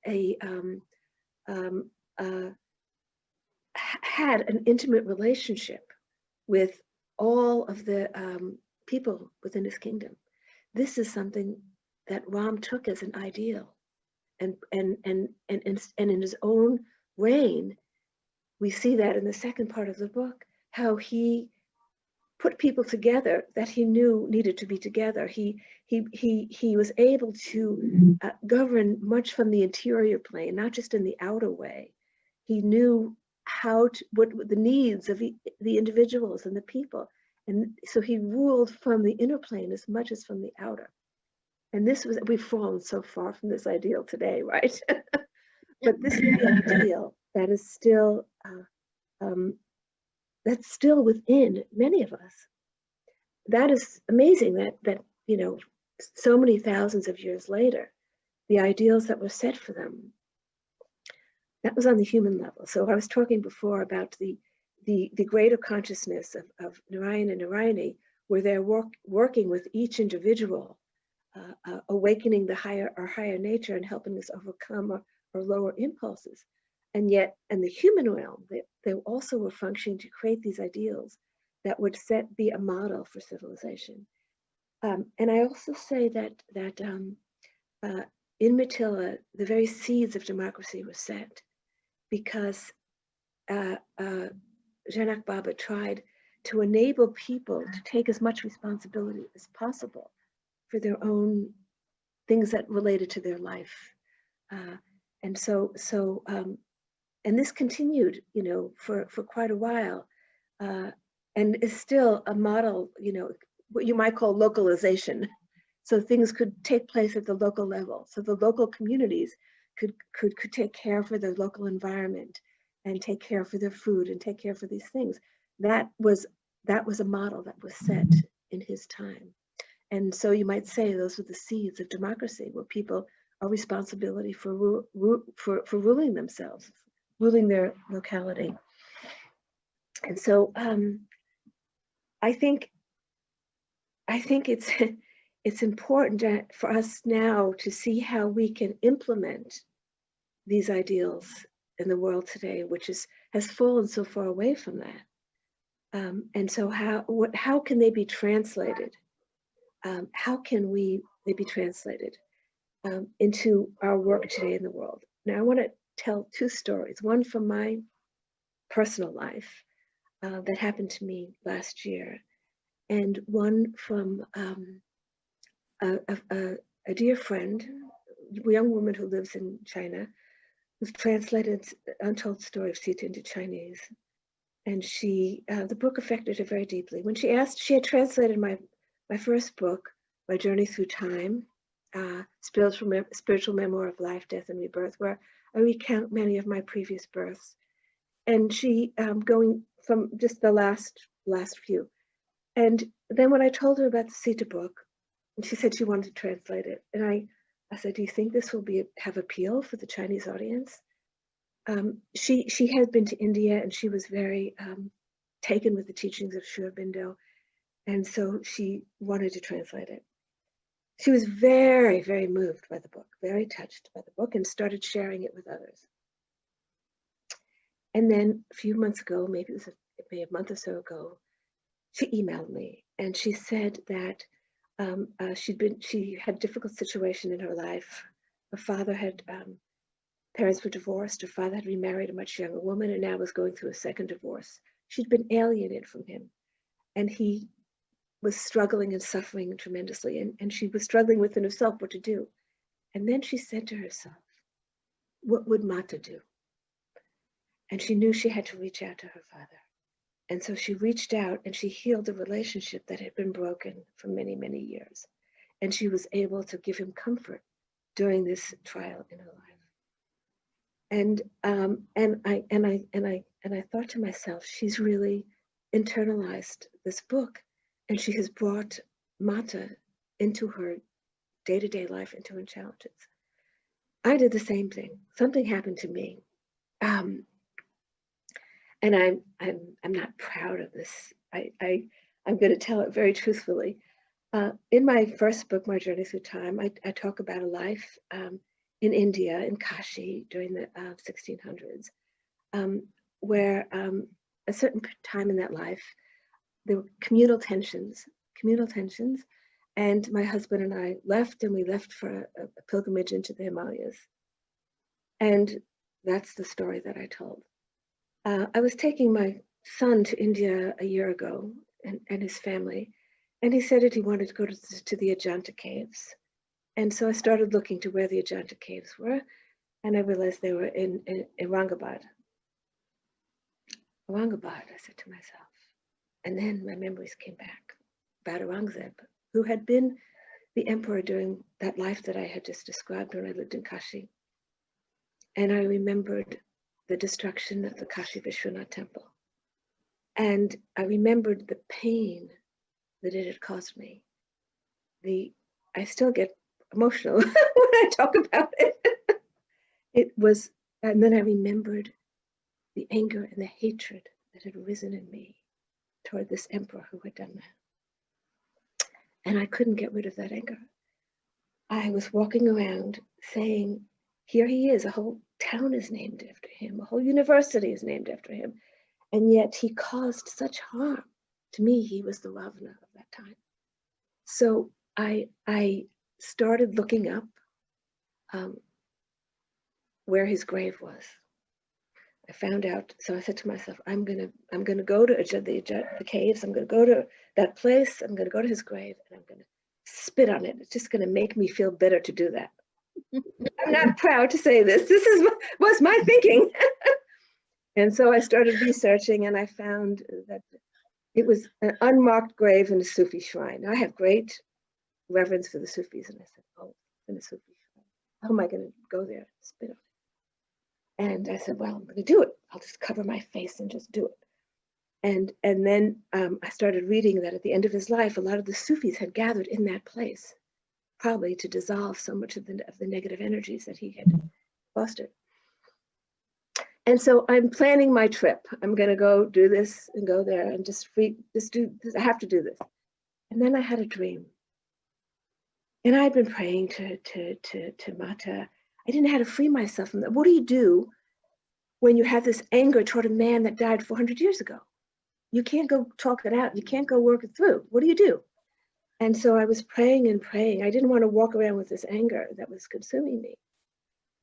S2: had an intimate relationship with all of the people within his kingdom. This is something that Ram took as an ideal, and in his own reign, we see that in the second part of the book, how he put people together that he knew needed to be together. He was able to govern much from the interior plane, not just in the outer way. He knew what the needs of the individuals and the people, and so he ruled from the inner plane as much as from the outer. And we've fallen so far from this ideal today, right? But this is the ideal that is still that's still within many of us. That is amazing that so many thousands of years later, the ideals that were set for them, that was on the human level. So I was talking before about the greater consciousness of Narayan and Narayani, where they're working with each individual, awakening our higher nature and helping us overcome our lower impulses. And yet, in the human realm, they also were functioning to create these ideals that would be a model for civilization. And I also say that in Mithila, the very seeds of democracy were set because Janak Baba tried to enable people to take as much responsibility as possible for their own things that related to their life. And this continued, for quite a while, and is still a model, what you might call localization. So things could take place at the local level. So the local communities could take care for their local environment and take care for their food and take care for these things. That was a model that was set in his time. And so you might say those were the seeds of democracy, where people are responsible for ruling themselves, ruling their locality. And so I think it's important for us now to see how we can implement these ideals in the world today, which has fallen so far away from that. And so how can they be translated? How can they be translated into our work today in the world? Now, I want to tell two stories. One from my personal life that happened to me last year, and one from a dear friend, a young woman who lives in China, who's translated Untold story of Sita into Chinese. And the book affected her very deeply. When she had translated my first book, My Journey Through Time, Spiritual Memoir of Life, Death, and Rebirth, where I recount many of my previous births. And she, going from just the last few. And then when I told her about the Sita book, and she said she wanted to translate it. And I said, do you think this will have appeal for the Chinese audience? She had been to India, and she was very taken with the teachings of Sri Aurobindo. And so she wanted to translate it. She was very, very moved by the book, very touched by the book, and started sharing it with others. And then a few months ago, maybe it was maybe a month or so ago, she emailed me and she said that she had a difficult situation in her life. Her father had, parents were divorced. Her father had remarried a much younger woman and now was going through a second divorce. She'd been alienated from him and he was struggling and suffering tremendously. And she was struggling within herself what to do. And then she said to herself, what would Mata do? And she knew she had to reach out to her father. And so she reached out and she healed a relationship that had been broken for many, many years. And she was able to give him comfort during this trial in her life. And I thought to myself, she's really internalized this book, and she has brought Mata into her day-to-day life, into her challenges. I did the same thing. Something happened to me. And I'm not proud of this. I'm going to tell it very truthfully. In my first book, My Journey Through Time, I talk about a life in India, in Kashi, during the 1600s, where a certain time in that life, there were communal tensions, and my husband and I left, and we left for a pilgrimage into the Himalayas. And that's the story that I told. I was taking my son to India a year ago, and his family, and he said that he wanted to go to the Ajanta caves. And so I started looking to where the Ajanta caves were, and I realized they were in Aurangabad. Aurangabad, I said to myself. And then my memories came back about Aurangzeb, who had been the emperor during that life that I had just described when I lived in Kashi. And I remembered the destruction of the Kashi Vishwanath temple. And I remembered the pain that it had caused me. I still get emotional when I talk about it. It was, and then I remembered the anger and the hatred that had arisen in me toward this emperor who had done that. And I couldn't get rid of that anger. I was walking around saying, here he is, a whole town is named after him, a whole university is named after him. And yet he caused such harm. To me, he was the Ravana of that time. So I started looking up where his grave was. I found out, so I said to myself, I'm gonna go to the caves, I'm gonna go to that place, I'm gonna go to his grave, and I'm gonna spit on it. It's just gonna make me feel better to do that. I'm not proud to say this. This was my thinking. And so I started researching, and I found that it was an unmarked grave in a Sufi shrine. I have great reverence for the Sufis, and I said, oh, in a Sufi shrine. How am I gonna go there and spit on it? And I said, well, I'm going to do it. I'll just cover my face and just do it. And then I started reading that at the end of his life, a lot of the Sufis had gathered in that place, probably to dissolve so much of the negative energies that he had fostered. And so I'm planning my trip. I'm going to go do this and go there and just do this. I have to do this. And then I had a dream. And I'd been praying to Mata. I didn't know how to free myself from that. What do you do when you have this anger toward a man that died 400 years ago? You can't go talk it out. You can't go work it through. What do you do? And so I was praying and praying. I didn't want to walk around with this anger that was consuming me.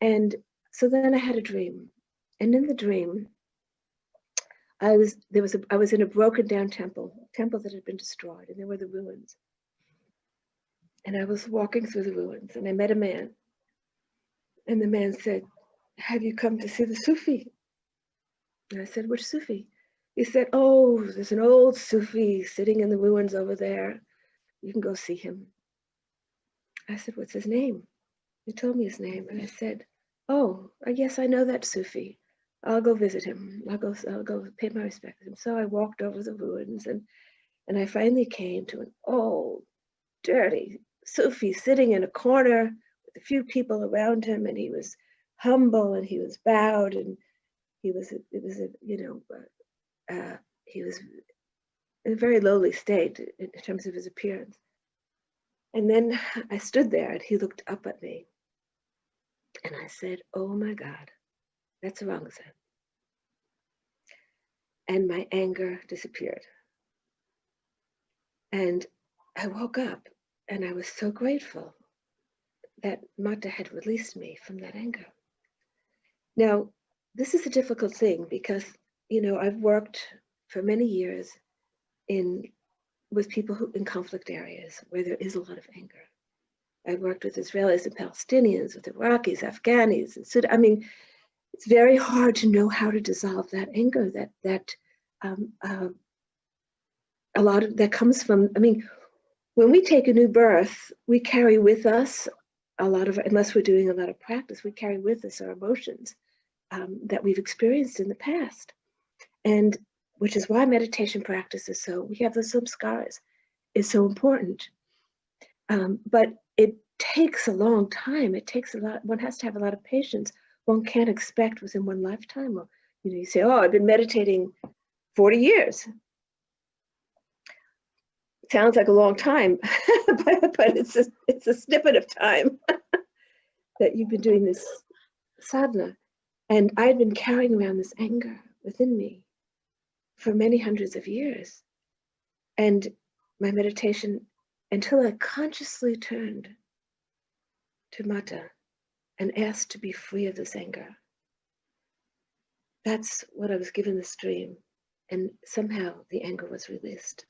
S2: And so then I had a dream. And in the dream, I was in a broken down temple that had been destroyed, and there were the ruins. And I was walking through the ruins, and I met a man. And the man said, have you come to see the Sufi? And I said, which Sufi? He said, oh, there's an old Sufi sitting in the ruins over there. You can go see him. I said, what's his name? He told me his name. And I said, oh, I guess I know that Sufi. I'll go visit him. I'll go pay my respects to him. So I walked over the ruins, and I finally came to an old, dirty Sufi sitting in a corner with a few people around him, and he was humble and he was bowed, and he was in a very lowly state in terms of his appearance. And then I stood there, and he looked up at me, and I said, oh my God, that's Aurangzeb. and my anger disappeared. And I woke up and I was so grateful that Mata had released me from that anger. Now, this is a difficult thing because, I've worked for many years with people who in conflict areas where there is a lot of anger. I worked with Israelis and Palestinians, with Iraqis, Afghanis, and Sudan. I mean, it's very hard to know how to dissolve that anger a lot of that comes from, when we take a new birth, we carry with us a lot of, unless we're doing a lot of practice, we carry with us our emotions that we've experienced in the past. And which is why meditation practice is we have the samskaras, is so important. But it takes a long time. It takes a lot, one has to have a lot of patience. One can't expect within one lifetime. Well, you say, oh, I've been meditating 40 years. Sounds like a long time, but it's a snippet of time that you've been doing this sadhana. And I'd been carrying around this anger within me for many hundreds of years. And my meditation, until I consciously turned to Mata and asked to be free of this anger, that's what I was given this dream. And somehow the anger was released.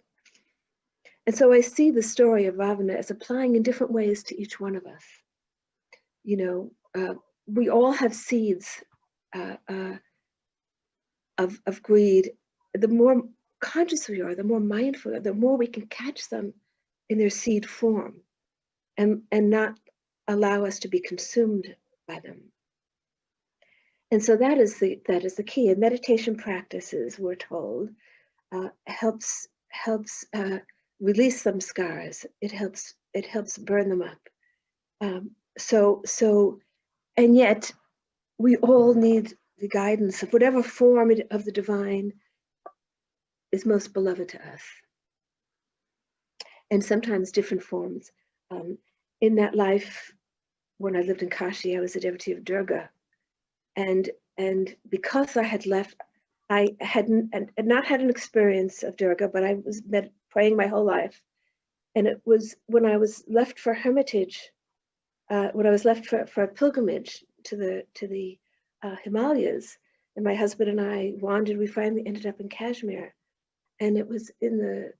S2: And so I see the story of Ravana as applying in different ways to each one of us. We all have seeds of greed. The more conscious we are, the more mindful, the more we can catch them in their seed form and not allow us to be consumed by them. And so that is the key. And meditation practices, we're told, helps release some scars. It helps burn them up. And yet we all need the guidance of whatever form of the divine is most beloved to us. And sometimes different forms. In that life, when I lived in Kashi, I was a devotee of Durga. And because I had left, I had not had an experience of Durga, but I was praying my whole life. And it was when I was left for hermitage, when I was left for a pilgrimage to the Himalayas, and my husband and I wandered, we finally ended up in Kashmir. And it was in the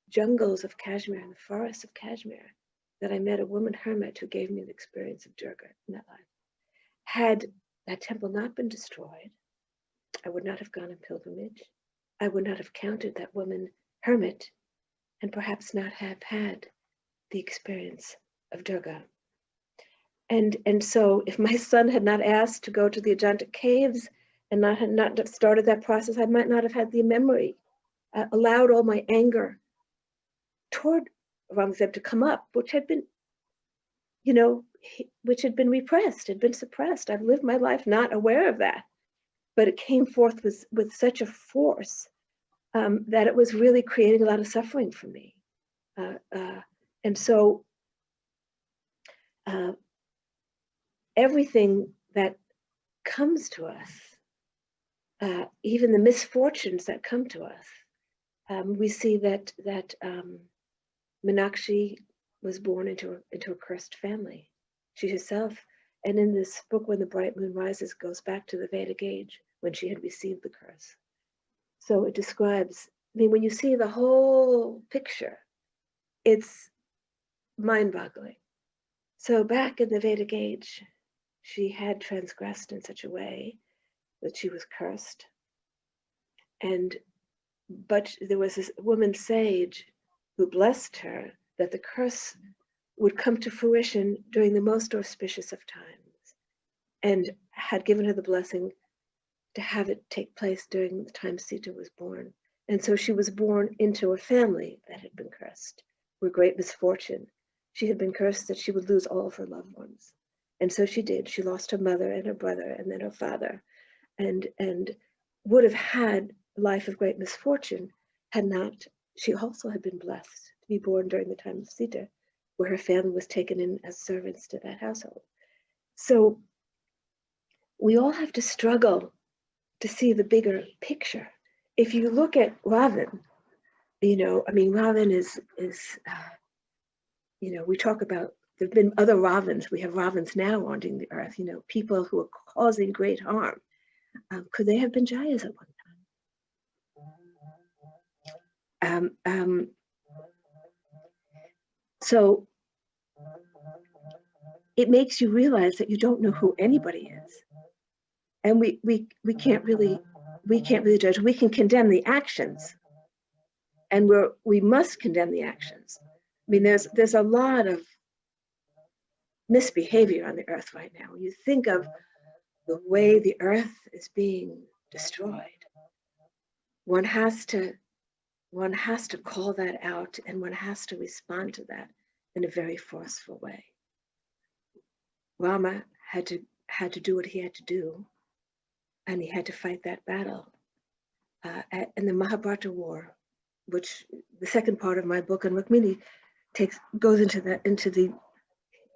S2: jungles of Kashmir, in the forests of Kashmir, that I met a woman hermit who gave me the experience of Durga in that life. Had that temple not been destroyed, I would not have gone on pilgrimage. I would not have counted that woman hermit, and perhaps not have had the experience of Durga. And so if my son had not asked to go to the Ajanta caves and had not started that process, I might not have had the memory, allowed all my anger toward Aurangzeb to come up, which had been, repressed, had been suppressed. I've lived my life not aware of that, but it came forth with such a force that it was really creating a lot of suffering for me. And so everything that comes to us, even the misfortunes that come to us, we see that Meenakshi was born into a cursed family. She herself, and in this book, When the Bright Moon Rises, goes back to the Vedic age when she had received the curse. So it describes, when you see the whole picture, it's mind-boggling. So back in the Vedic age, she had transgressed in such a way that she was cursed. But there was this woman sage who blessed her that the curse would come to fruition during the most auspicious of times, and had given her the blessing to have it take place during the time Sita was born. And so she was born into a family that had been cursed with great misfortune. She had been cursed that she would lose all of her loved ones. And so she did. She lost her mother and her brother and then her father, and would have had a life of great misfortune had not, she also had been blessed to be born during the time of Sita, where her family was taken in as servants to that household. So we all have to struggle to see the bigger picture. if you look at Ravan, you know, I mean, Ravan is you know, we talk about, there have been other Ravans. We have Ravans now haunting the earth, you know, people who are causing great harm. Could they have been Jayas at one time? So it makes you realize that you don't know who anybody is. And we can't really judge. We can condemn the actions, and we must condemn the actions. I mean, there's a lot of misbehavior on the earth right now. You think of the way the earth is being destroyed. One has to call that out, and one has to respond to that in a very forceful way. Rama had to do what he had to do, and he had to fight that battle. In the Mahabharata war, which the second part of my book on Rukmini goes into the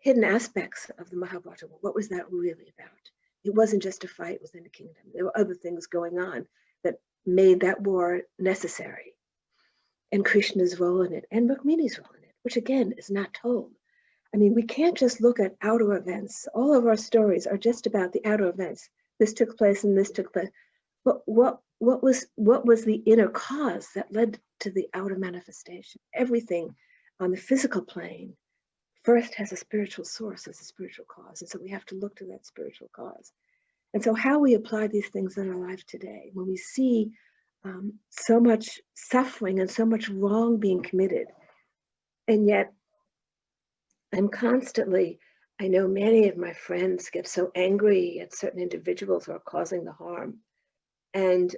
S2: hidden aspects of the Mahabharata war. What was that really about? It wasn't just a fight within a kingdom. There were other things going on that made that war necessary. And Krishna's role in it, and Rukmini's role in it, which again is not told. I mean, we can't just look at outer events. All of our stories are just about the outer events. This took place and this took place. But what was the inner cause that led to the outer manifestation? Everything on the physical plane first has a spiritual source, as a spiritual cause. And so we have to look to that spiritual cause. And so how we apply these things in our life today, when we see so much suffering and so much wrong being committed, and yet I'm constantly, I know many of my friends get so angry at certain individuals who are causing the harm. And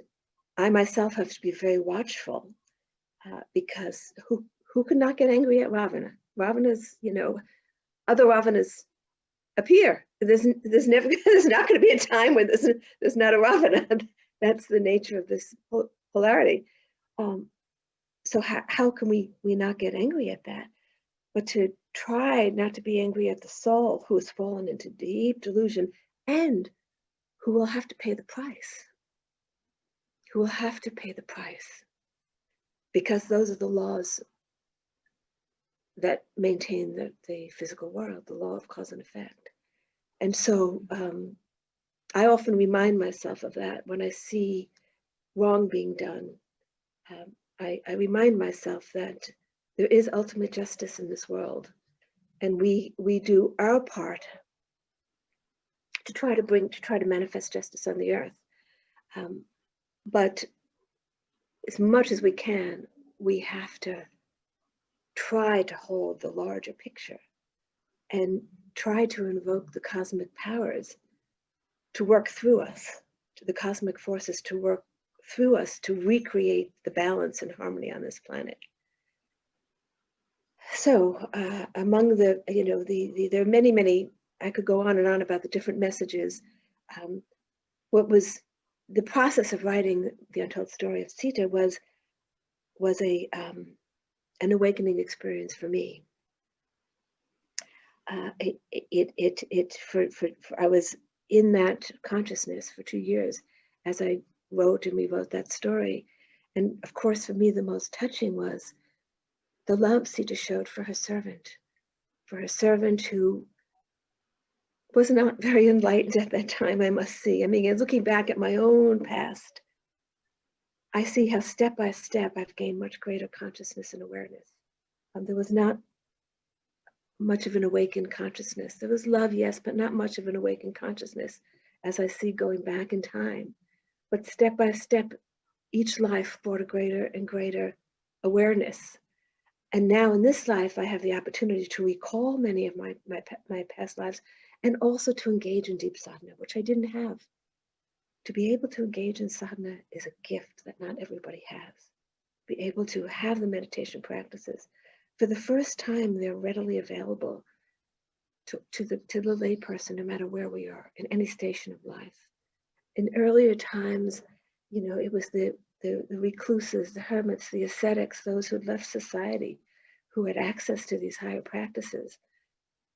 S2: I myself have to be very watchful because who could not get angry at Ravana? Ravana's, you know, other Ravanas appear. There's not going to be a time when there's not a Ravana. That's the nature of this polarity. So how can we not get angry at that? But to try not to be angry at the soul who has fallen into deep delusion and who will have to pay the price. Who will have to pay the price. Because those are the laws that maintain the physical world, the law of cause and effect. And so I often remind myself of that when I see wrong being done. I remind myself that there is ultimate justice in this world, and we do our part to try to manifest justice on the earth. But as much as we can, we have to try to hold the larger picture and try to invoke the cosmic powers to work through us, to the cosmic forces to work through us to recreate the balance and harmony on this planet. So among the, you know, there are many, I could go on and on about the different messages. What was the process of writing the untold story of Sita was an awakening experience for me. I was in that consciousness for 2 years as I wrote and rewrote that story. And of course, for me, the most touching was the love Sita showed for her servant who was not very enlightened at that time, I must see. I mean, looking back at my own past, I see how step by step I've gained much greater consciousness and awareness. There was not much of an awakened consciousness. There was love, yes, but not much of an awakened consciousness as I see going back in time. But step by step, each life brought a greater and greater awareness. And now in this life, I have the opportunity to recall many of my past lives and also to engage in deep sadhana, which I didn't have. To be able to engage in sadhana is a gift that not everybody has. Be able to have the meditation practices. For the first time, they're readily available to the layperson, no matter where we are, in any station of life. In earlier times, you know, it was the recluses, the hermits, the ascetics, those who had left society, who had access to these higher practices.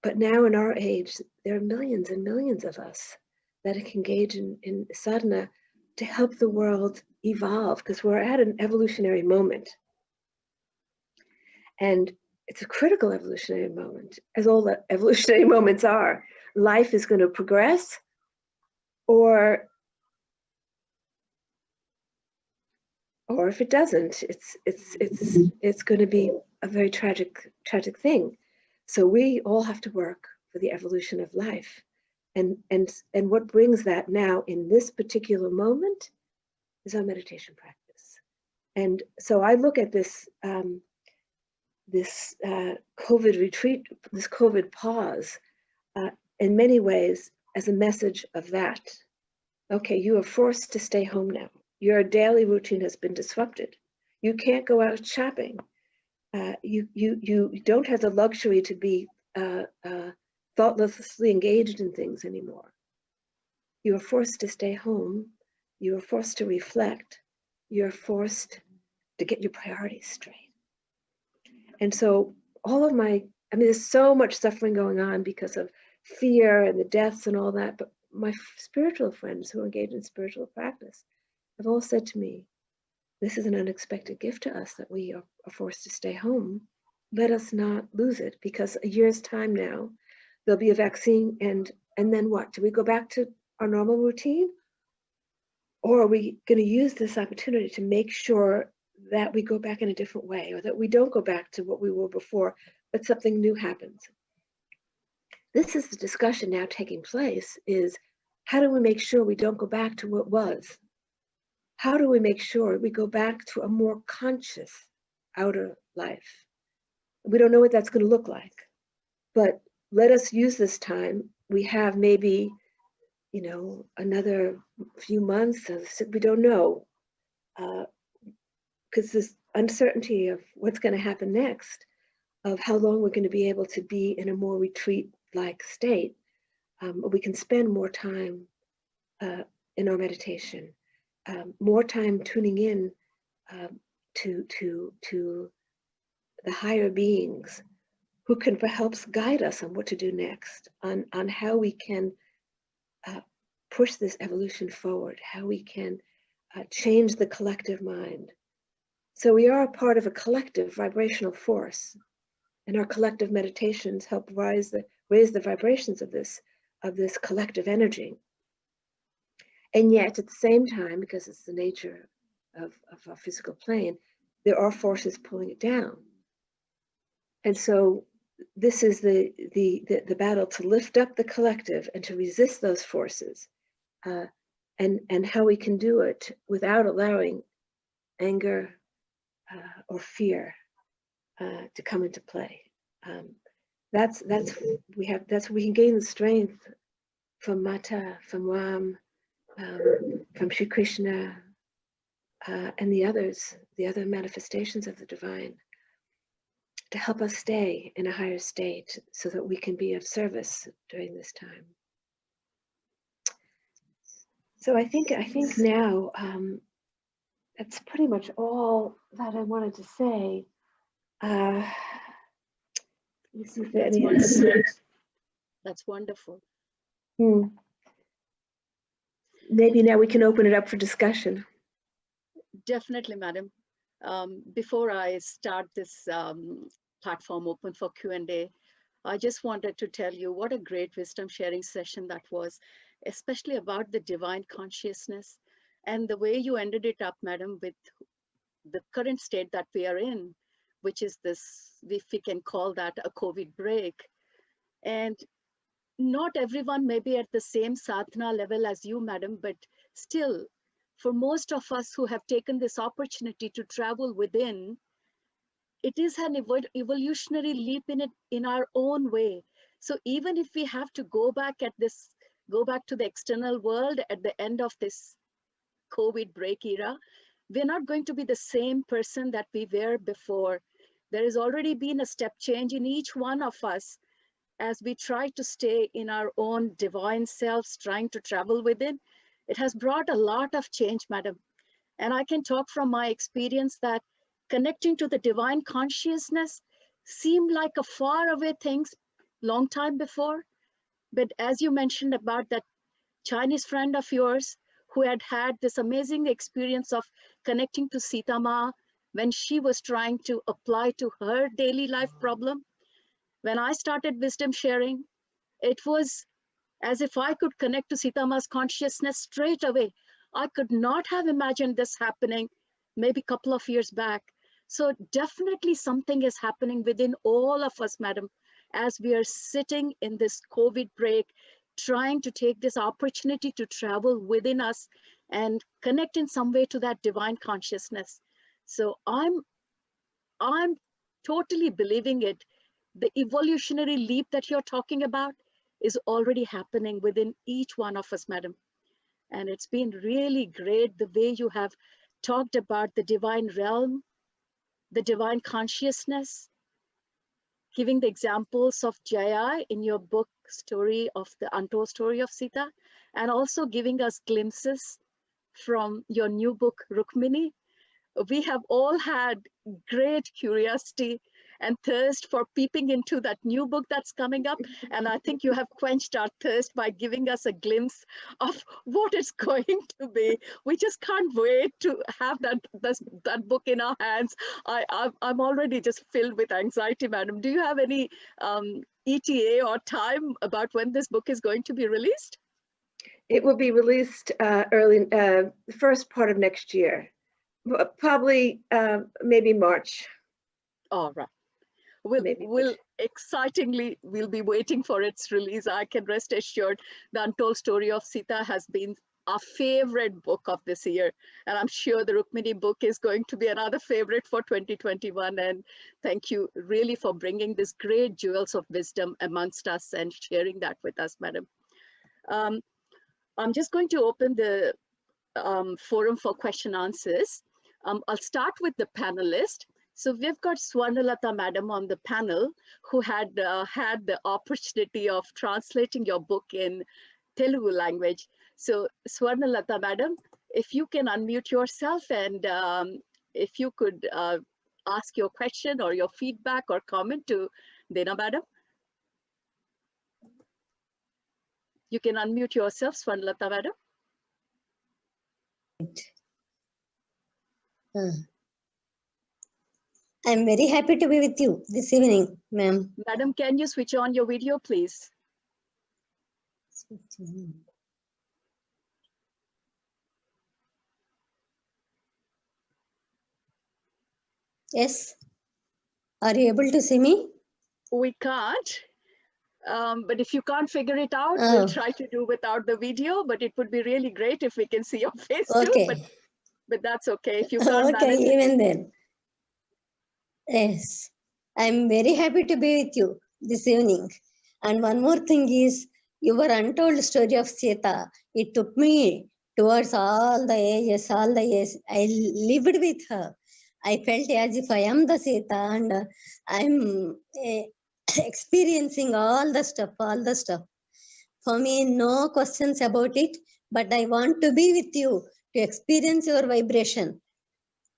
S2: But now in our age, there are millions and millions of us that can engage in sadhana to help the world evolve, because we're at an evolutionary moment. And it's a critical evolutionary moment, as all the evolutionary moments are. Life is going to progress, or if it doesn't, it's going to be a very tragic thing. So we all have to work for the evolution of life. And what brings that now in this particular moment is our meditation practice. And so I look at this COVID retreat, this COVID pause, in many ways as a message of that. Okay, you are forced to stay home now. Your daily routine has been disrupted. You can't go out shopping. You don't have the luxury to be thoughtlessly engaged in things anymore. You are forced to stay home. You are forced to reflect. You're forced to get your priorities straight. And so there's so much suffering going on because of fear and the deaths and all that, but my spiritual friends who engage in spiritual practice have all said to me, this is an unexpected gift to us that we are forced to stay home. Let us not lose it, because a year's time now, there'll be a vaccine, and then what? Do we go back to our normal routine? Or are we going to use this opportunity to make sure that we go back in a different way, or that we don't go back to what we were before, but something new happens? This is the discussion now taking place, is how do we make sure we don't go back to what was? How do we make sure we go back to a more conscious outer life? We don't know what that's going to look like, but let us use this time. We have maybe, another few months, we don't know, because this uncertainty of what's going to happen next, of how long we're going to be able to be in a more retreat-like state. We can spend more time in our meditation, more time tuning in to the higher beings who can perhaps guide us on what to do next, on how we can push this evolution forward, how we can change the collective mind. So we are a part of a collective vibrational force, and our collective meditations help raise the vibrations of this collective energy. And yet, at the same time, because it's the nature of our physical plane, there are forces pulling it down. And so this is the battle to lift up the collective and to resist those forces, and how we can do it without allowing anger or fear to come into play. That's we can gain the strength from Mata, from Ram, from Shri Krishna, and the other manifestations of the divine, to help us stay in a higher state so that we can be of service during this time. So I think now that's pretty much all that I wanted to say. Let me see if there are any other.
S1: That's wonderful.
S2: Maybe now we can open it up for discussion.
S1: Definitely, madam. Before I start this platform open for Q&A, I just wanted to tell you what a great wisdom sharing session that was, especially about the divine consciousness, and the way you ended it up, madam, with the current state that we are in, which is this, if we can call that a COVID break. And not everyone may be at the same sadhana level as you, madam, but still, for most of us who have taken this opportunity to travel within, it is an evolutionary leap in our own way. So even if we have to go back to the external world at the end of this COVID break era, we're not going to be the same person that we were before. There has already been a step change in each one of us as we try to stay in our own divine selves, trying to travel within. It has brought a lot of change, madam. And I can talk from my experience that connecting to the divine consciousness seemed like a far away thing long time before. But as you mentioned about that Chinese friend of yours who had had this amazing experience of connecting to Sita Ma when she was trying to apply to her daily life problem. When I started wisdom sharing, it was as if I could connect to Sita Ma's consciousness straight away. I could not have imagined this happening maybe a couple of years back. So definitely something is happening within all of us, madam, as we are sitting in this COVID break, trying to take this opportunity to travel within us and connect in some way to that divine consciousness. So I'm totally believing it. The evolutionary leap that you're talking about is already happening within each one of us, madam. And it's been really great the way you have talked about the divine realm, the divine consciousness, giving the examples of Jaya in your book story of the Untold Story of Sita, and also giving us glimpses from your new book, Rukmini. We have all had great curiosity and thirst for peeping into that new book that's coming up. And I think you have quenched our thirst by giving us a glimpse of what it's going to be. We just can't wait to have that book in our hands. I'm already just filled with anxiety, madam. Do you have any ETA or time about when this book is going to be released?
S2: It will be released early, the first part of next year. Probably maybe March.
S1: All right. We'll excitingly, we'll be waiting for its release. I can rest assured the Untold Story of Sita has been our favorite book of this year. And I'm sure the Rukmini book is going to be another favorite for 2021. And thank you really for bringing this great jewels of wisdom amongst us and sharing that with us, madam. I'm just going to open the forum for question answers. I'll start with the panelist. So we've got Swarnalata madam on the panel who had had the opportunity of translating your book in Telugu language. So Swarnalata madam, if you can unmute yourself and if you could ask your question or your feedback or comment to Dena madam. You can unmute yourself, Swarnalata madam.
S3: I'm very happy to be with you this evening, ma'am.
S1: Madam, can you switch on your video, please?
S3: Yes. Are you able to see me?
S1: We can't. But if you can't figure it out, we'll try to do without the video, but it would be really great if we can see your face too, but that's okay. If you can't manage it.
S3: Even then. Yes, I'm very happy to be with you this evening. And one more thing is, your Untold Story of Sita, it took me towards all the ages, I lived with her. I felt as if I am the Sita and I'm experiencing all the stuff. For me, no questions about it, but I want to be with you to experience your vibration,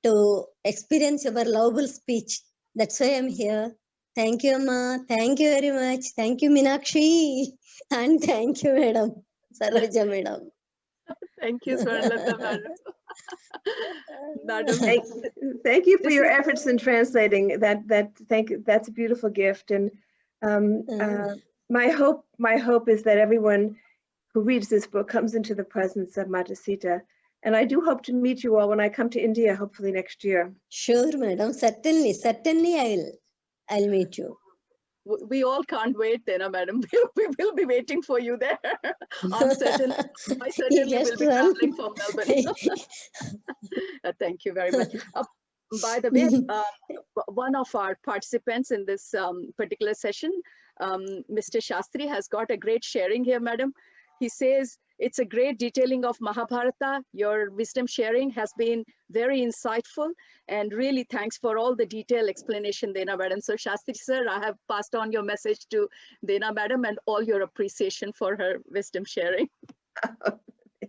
S3: to experience your lovable speech. That's why I'm here. Thank you, Amma. Thank you very much. Thank you, Meenakshi. And thank you, Madam. Saroja, Madam.
S1: Thank you, Swarnalata, madam. Madam.
S2: Thank you for your efforts in translating. That's a beautiful gift. And my hope is that everyone who reads this book comes into the presence of Mata Sita. And I do hope to meet you all when I come to India, hopefully next year.
S3: Sure, madam. Certainly I'll meet you.
S1: We all can't wait, Dena madam. We will be waiting for you there. I certainly will be traveling from Melbourne. Thank you very much. By the way, one of our participants in this particular session, Mr. Shastri, has got a great sharing here, madam. He says, it's a great detailing of Mahabharata. Your wisdom sharing has been very insightful, and really thanks for all the detailed explanation, Dena madam. So Shastri sir, I have passed on your message to Dena madam and all your appreciation for her wisdom sharing.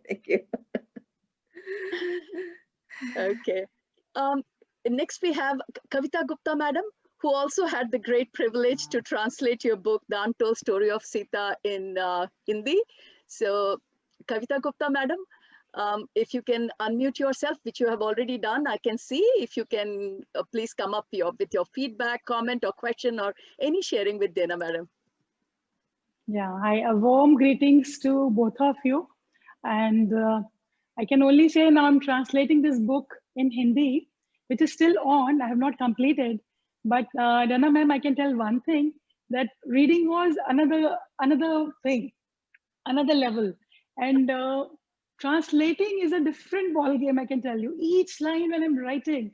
S2: Thank you.
S1: Okay. Next we have Kavita Gupta madam, who also had the great privilege to translate your book, The Untold Story of Sita, in Hindi. So Kavita Gupta madam, If you can unmute yourself, which you have already done, I can see. If you can please come up with your feedback, comment, or question, or any sharing with Dana, madam.
S4: Yeah, hi, a warm greetings to both of you. And I can only say now I'm translating this book in Hindi, which is still on. I have not completed. But Dana ma'am, I can tell one thing, that reading was another thing, another level. And translating is a different ball game, I can tell you. Each line when I'm writing,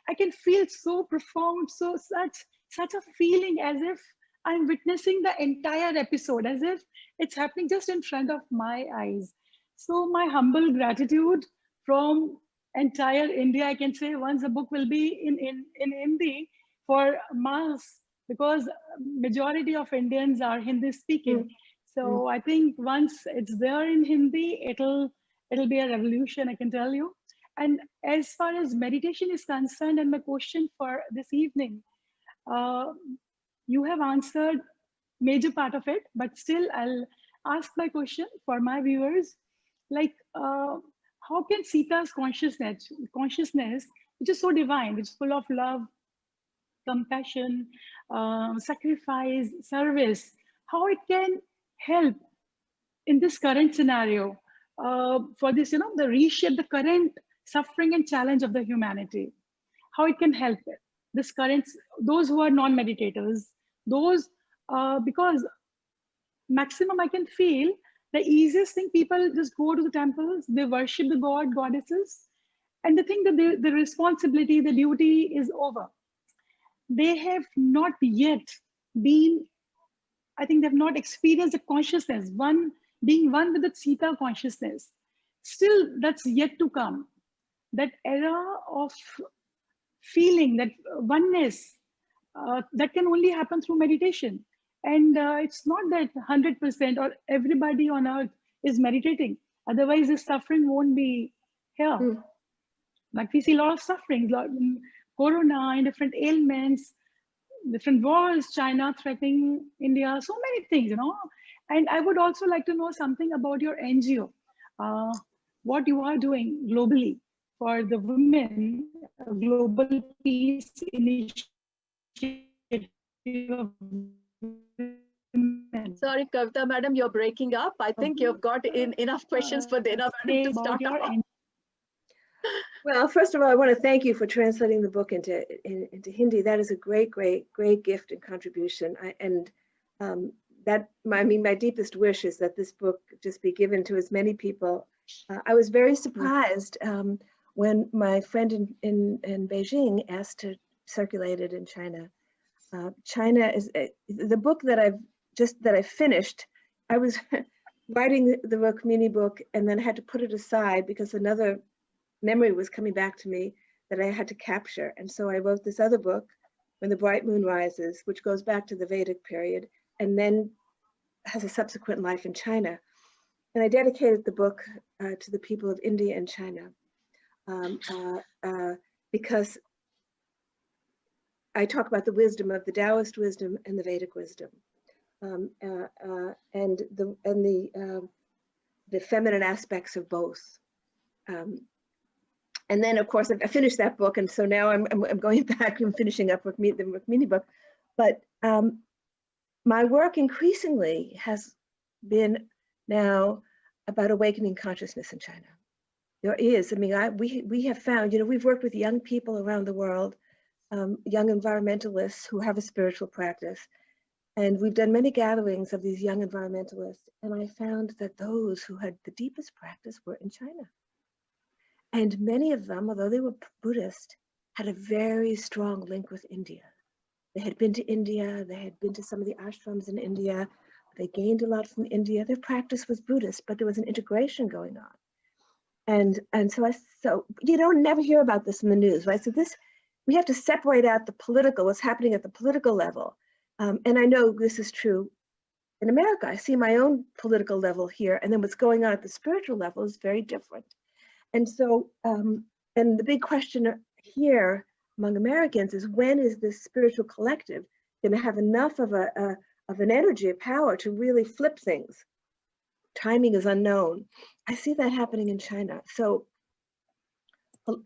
S4: I can feel so profound, such a feeling as if I'm witnessing the entire episode, as if it's happening just in front of my eyes. So my humble gratitude from entire India, I can say, once the book will be in Hindi for mass, because majority of Indians are Hindi speaking. So I think once it's there in Hindi, it'll be a revolution, I can tell you. And as far as meditation is concerned, and my question for this evening, you have answered major part of it, but still I'll ask my question for my viewers, like how can Sita's consciousness, which is so divine, which is full of love, compassion, sacrifice, service, how it can help in this current scenario for this, the reshape the current suffering and challenge of the humanity, how it can help it, this current, those who are non-meditators, those, because maximum I can feel the easiest thing, people just go to the temples, they worship the god, goddesses, and they think that the responsibility, the duty is over. They have not yet been, I think they've not experienced the consciousness, being one with the Sita consciousness. Still, that's yet to come. That era of feeling, that oneness, that can only happen through meditation. And it's not that 100% or everybody on earth is meditating. Otherwise, the suffering won't be here. Like we see a lot of suffering, corona and different ailments, different wars, China threatening India, so many things, And I would also like to know something about your NGO, what you are doing globally for the women, global peace initiative of women.
S1: Sorry, Kavita madam, you're breaking up. I think you've got enough questions for Dana madam to start off.
S2: Well, first of all, I want to thank you for translating the book into Hindi. That is a great, great, great gift and contribution. My deepest wish is that this book just be given to as many people. I was very surprised when my friend in Beijing asked to circulate it in China. China is the book that I finished. I was writing the Rukmini book and then had to put it aside because another memory was coming back to me that I had to capture. And so I wrote this other book, When the Bright Moon Rises, which goes back to the Vedic period and then has a subsequent life in China. And I dedicated the book to the people of India and China because I talk about the wisdom of the Taoist wisdom and the Vedic wisdom, and the feminine aspects of both. And then, of course, I finished that book, and so now I'm going back and finishing up with the Rukmini book. But my work increasingly has been now about awakening consciousness in China. There is, we have found, we've worked with young people around the world, young environmentalists who have a spiritual practice, and we've done many gatherings of these young environmentalists, and I found that those who had the deepest practice were in China. And many of them, although they were Buddhist, had a very strong link with India. They had been to India, they had been to some of the ashrams in India, they gained a lot from India. Their practice was Buddhist, but there was an integration going on. And so you don't never hear about this in the news, right? So we have to separate out the political, what's happening at the political level. And I know this is true in America. I see my own political level here, and then what's going on at the spiritual level is very different. And so, and the big question here among Americans is, when is this spiritual collective going to have enough of an energy, of power to really flip things? timing is unknown. I see that happening in China. So,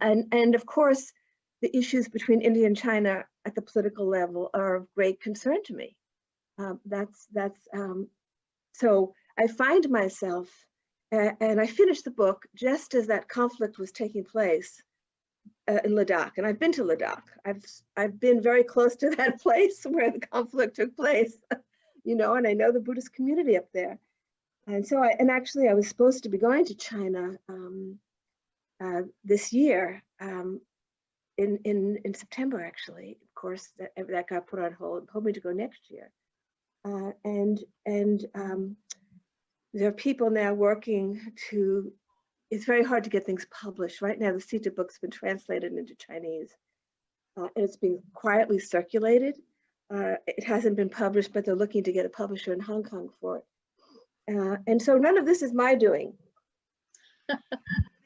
S2: and of course, the issues between India and China at the political level are of great concern to me. So I find myself, and I finished the book just as that conflict was taking place in Ladakh, and I've been to Ladakh. I've been very close to that place where the conflict took place, you know, and I know the Buddhist community up there. And so actually I was supposed to be going to China this year, in September, actually. Of course, that got put on hold, hoping to go next year. There are people now working to, it's very hard to get things published. Right now, the Sita book's been translated into Chinese, and it's being quietly circulated. It hasn't been published, but they're looking to get a publisher in Hong Kong for it. And so none of this is my doing.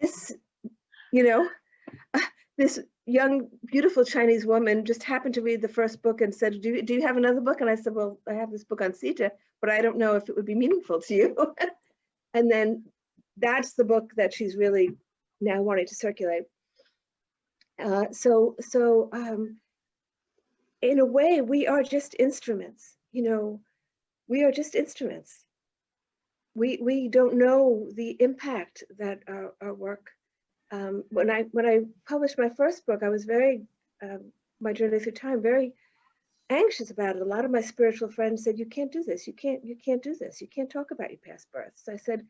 S2: This, you know, this young, beautiful Chinese woman just happened to read the first book and said, do you have another book? And I said, well, I have this book on Sita, but I don't know if it would be meaningful to you. And then that's the book that she's really now wanting to circulate. So in a way, we are just instruments, you know, we are just instruments. We don't know the impact that our work. When I published my first book, I was very, my journey through time, very anxious about it. A lot of my spiritual friends said, you can't do this, you can't do this, you can't talk about your past births. I said,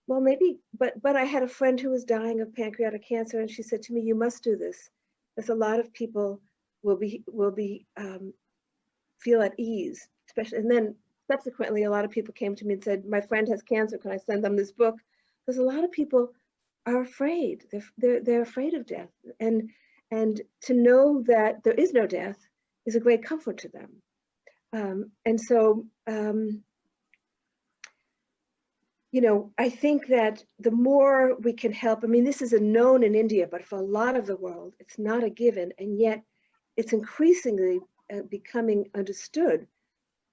S2: well, maybe, but I had a friend who was dying of pancreatic cancer, and she said to me, you must do this, because a lot of people will feel at ease, especially. And then subsequently, a lot of people came to me and said, my friend has cancer, can I send them this book? Because a lot of people are afraid. They're afraid of death, and to know that there is no death is a great comfort to them. And so, you know, I think that the more we can help, I mean, this is a known in India, but for a lot of the world, it's not a given, and yet it's increasingly becoming understood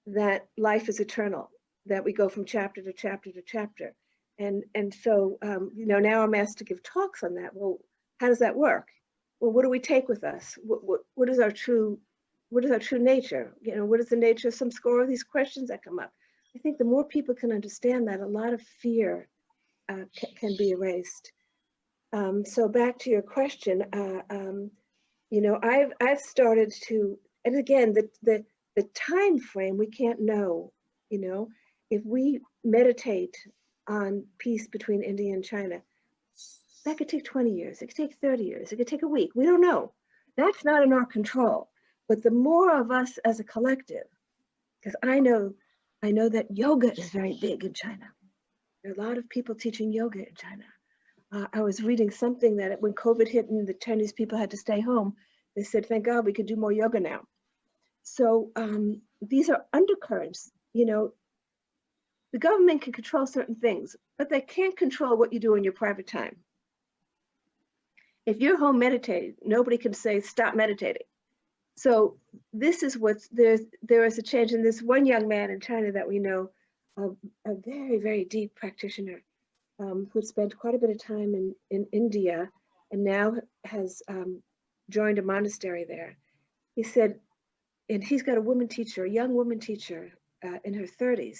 S2: that life is eternal, that we go from chapter to chapter to chapter. And so, you know, now I'm asked to give talks on that. Well, how does that work? Well, what do we take with us? What is our true nature? You know, what is the nature of some score of these questions that come up? I think the more people can understand that, a lot of fear can be erased. So back to your question, you know, I've started to, and again, the time frame we can't know. You know, if we meditate on peace between India and China, that could take 20 years, it could take 30 years, it could take a week, we don't know. That's not in our control. But the more of us as a collective, because I know that yoga is very big in China. There are a lot of people teaching yoga in China. I was reading something that when COVID hit and the Chinese people had to stay home, they said, thank God we could do more yoga now. So these are undercurrents. You know, the government can control certain things, but they can't control what you do in your private time. If you're home meditating, nobody can say, stop meditating. So this is there is a change. And this one young man in China that we know, a very, very deep practitioner, who spent quite a bit of time in India and now has joined a monastery there. He said, and he's got a woman teacher, a young woman teacher in her 30s.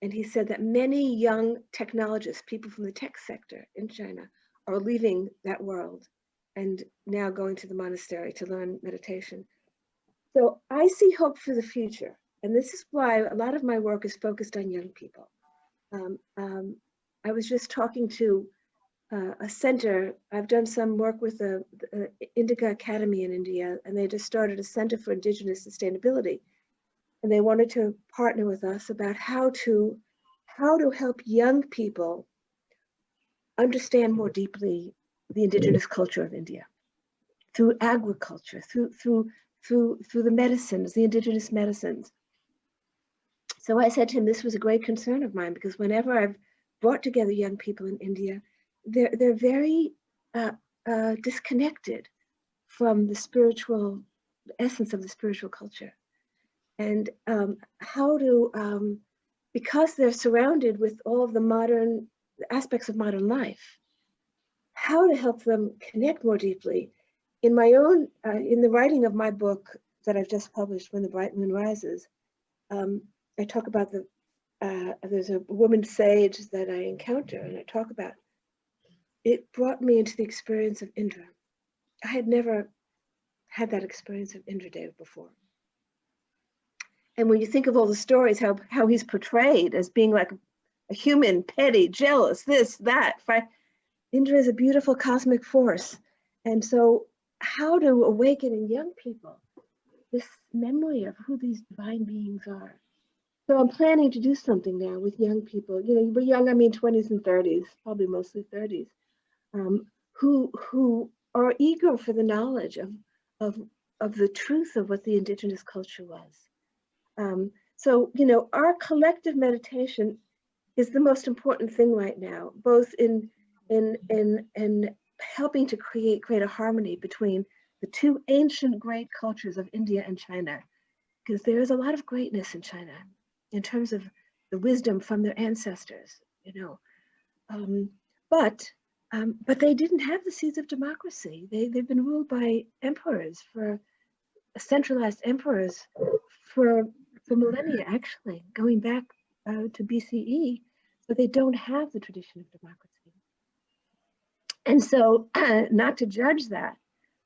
S2: And he said that many young technologists, people from the tech sector in China, are leaving that world and now going to the monastery to learn meditation. So I see hope for the future. And this is why a lot of my work is focused on young people. I was just talking to a center. I've done some work with the Indica Academy in India, and they just started a Center for Indigenous Sustainability. And they wanted to partner with us about how to help young people understand more deeply the indigenous culture of India through agriculture, through the medicines, the indigenous medicines. So I said to him, this was a great concern of mine, because whenever I've brought together young people in India, they're very disconnected from the essence of the spiritual culture. And how to because they're surrounded with all of the modern aspects of modern life, how to help them connect more deeply. In my own, in the writing of my book that I've just published, When the Bright Moon Rises, I talk about there's a woman sage that I encounter, and I talk about, it brought me into the experience of Indra. I had never had that experience of Indradev before. And when you think of all the stories, how he's portrayed as being like a human, petty, jealous, this, that, Indra is a beautiful cosmic force. And so how to awaken in young people this memory of who these divine beings are. So I'm planning to do something now with young people, you know, by young, I mean 20s and 30s, probably mostly 30s, who are eager for the knowledge of the truth of what the indigenous culture was. So, you know, our collective meditation is the most important thing right now, both in helping to create a harmony between the two ancient great cultures of India and China, because there is a lot of greatness in China in terms of the wisdom from their ancestors, you know. But they didn't have the seeds of democracy. They've been ruled by emperors, centralized emperors for millennia, actually, going back to BCE. So they don't have the tradition of democracy. And so, not to judge that,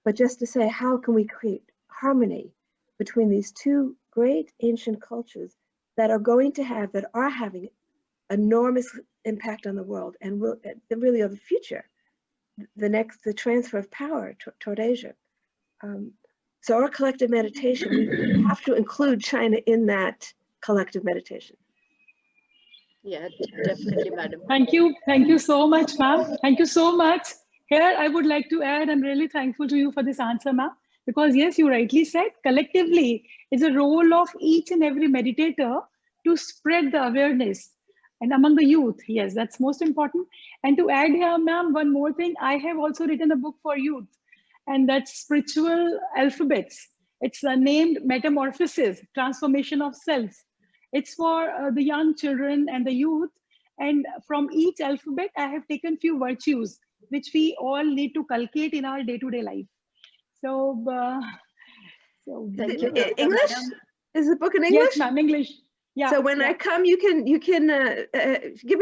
S2: but just to say, how can we create harmony between these two great ancient cultures that are having enormous impact on the world and will really are the future, the transfer of power toward Asia. So our collective meditation, we have to include China in that collective meditation.
S1: Yeah, definitely, madam.
S4: Thank you so much, ma'am. Thank you so much. Here, I would like to add, I'm really thankful to you for this answer, ma'am, because yes, you rightly said, collectively, it's a role of each and every meditator to spread the awareness and among the youth. Yes, that's most important. And to add here, ma'am, one more thing, I have also written a book for youth, and that's Spiritual Alphabets. It's named Metamorphosis, Transformation of Self. It's for the young children and the youth. And from each alphabet, I have taken few virtues, which we all need to cultivate in our day-to-day life. So,
S1: Thank you,
S2: English?
S1: madam.
S2: Is the book in English?
S4: Yes, ma'am, English. Yeah.
S2: So when I come, you can give me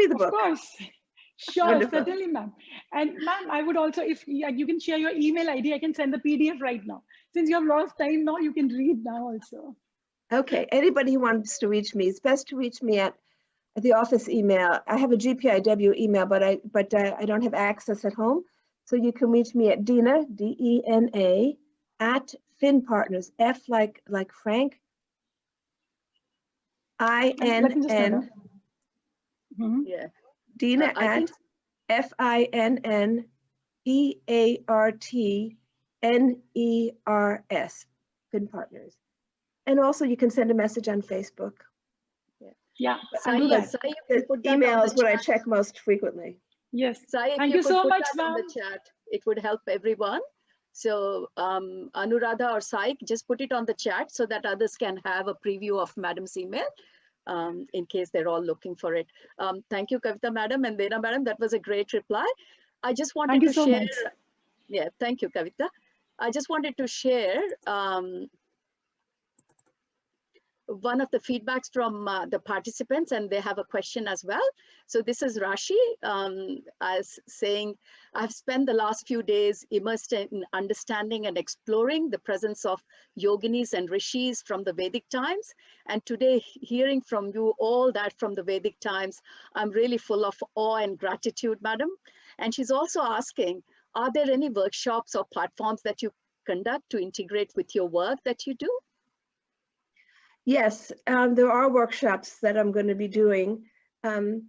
S2: the book.
S4: Of course. Sure,
S2: Wonderful.
S4: certainly, ma'am. And ma'am, I would also, if you can share your email ID, I can send the PDF right now. Since you have lost time now, you can read now also.
S2: Okay, anybody who wants to reach me, it's best to reach me at the office email. I have a GPIW email, but I don't have access at home. So you can reach me at Dena, D-E-N-A, at Finn Partners, F like Frank, I-N-N,
S1: Yeah.
S2: Dena
S1: I
S2: at
S1: think
S2: F-I-N-N-E-A-R-T-N-E-R-S, Finn Partners. And also you can send a message on Facebook.
S4: Yeah,
S1: Sai,
S4: I'll do that.
S1: Sai, you can put that
S2: Email
S1: on
S2: is
S1: the
S2: what I
S1: chat.
S2: check most frequently.
S4: Yes.
S1: Sai, if
S4: Thank
S1: you
S4: you
S1: could
S4: so
S1: put
S4: much,
S1: that on
S4: ma'am.
S1: the chat, it would help everyone. So Anuradha or Sai, just put it on the chat so that others can have a preview of madam's email in case they're all looking for it. Thank you, Kavita madam and Dena madam. That was a great reply. I just wanted
S4: Thank you
S1: to
S4: so
S1: share.
S4: much.
S1: Yeah, thank you, Kavita. I just wanted to share one of the feedbacks from the participants, and they have a question as well. So this is Rashi as saying, I've spent the last few days immersed in understanding and exploring the presence of yoginis and rishis from the Vedic times. And today, hearing from you all that from the Vedic times, I'm really full of awe and gratitude, madam. And she's also asking, are there any workshops or platforms that you conduct to integrate with your work that you do?
S2: Yes, there are workshops that I'm going to be doing, and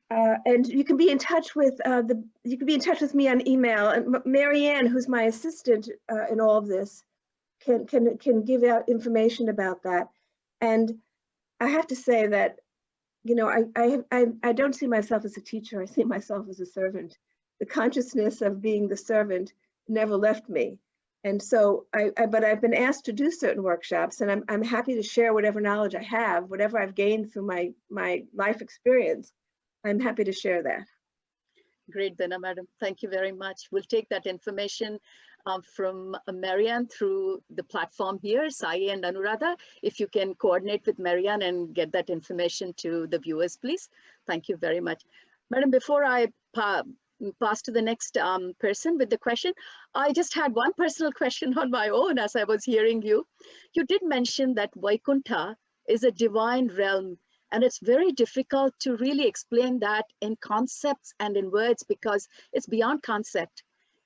S2: you can be in touch with me on email. And Marianne, who's my assistant in all of this, can give out information about that. And I have to say that, you know, I don't see myself as a teacher. I see myself as a servant. The consciousness of being the servant never left me. And so but I've been asked to do certain workshops, and I'm happy to share whatever knowledge I have, whatever I've gained through my life experience. I'm happy to share that.
S1: Great, Dana madam. Thank you very much. We'll take that information from Marianne through the platform here, Sai and Anuradha. If you can coordinate with Marianne and get that information to the viewers, please. Thank you very much. Madam, before I pass to the next person with the question, I just had one personal question on my own as I was hearing you. You did mention that Vaikuntha is a divine realm, and it's very difficult to really explain that in concepts and in words because it's beyond concept.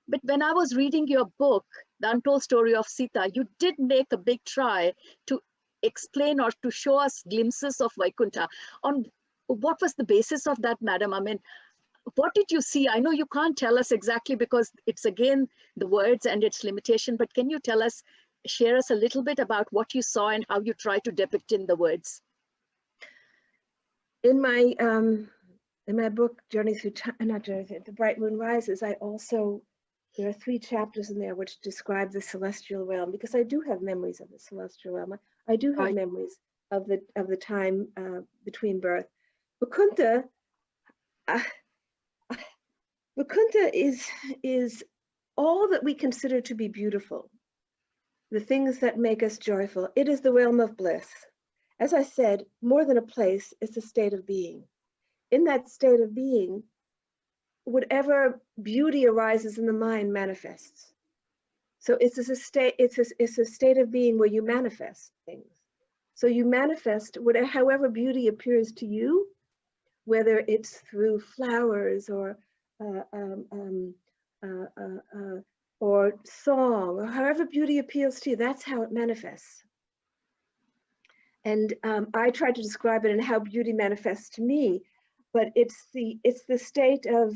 S1: But when I was reading your book, The Untold Story of Sita, you did make a big try to explain or to show us glimpses of Vaikuntha. On what was the basis of that, madam? I mean, what did you see? I know you can't tell us exactly because it's again the words and its limitation, but can you tell us, share us a little bit about what you saw and how you try to depict in the words?
S2: In my book, Journey Through Time, not Journey Through, The Bright Moon Rises, there are 3 chapters in there which describe the celestial realm, because I do have memories of the celestial realm. I do have memories of the time between birth. Vaikuntha is all that we consider to be beautiful, the things that make us joyful. It is the realm of bliss. As I said, more than a place, it's a state of being. In that state of being, whatever beauty arises in the mind manifests. So it's a state of being where you manifest things. So you manifest however beauty appears to you, whether it's through flowers or song, or however beauty appeals to you. That's how it manifests. And I tried to describe it and how beauty manifests to me, but it's the state of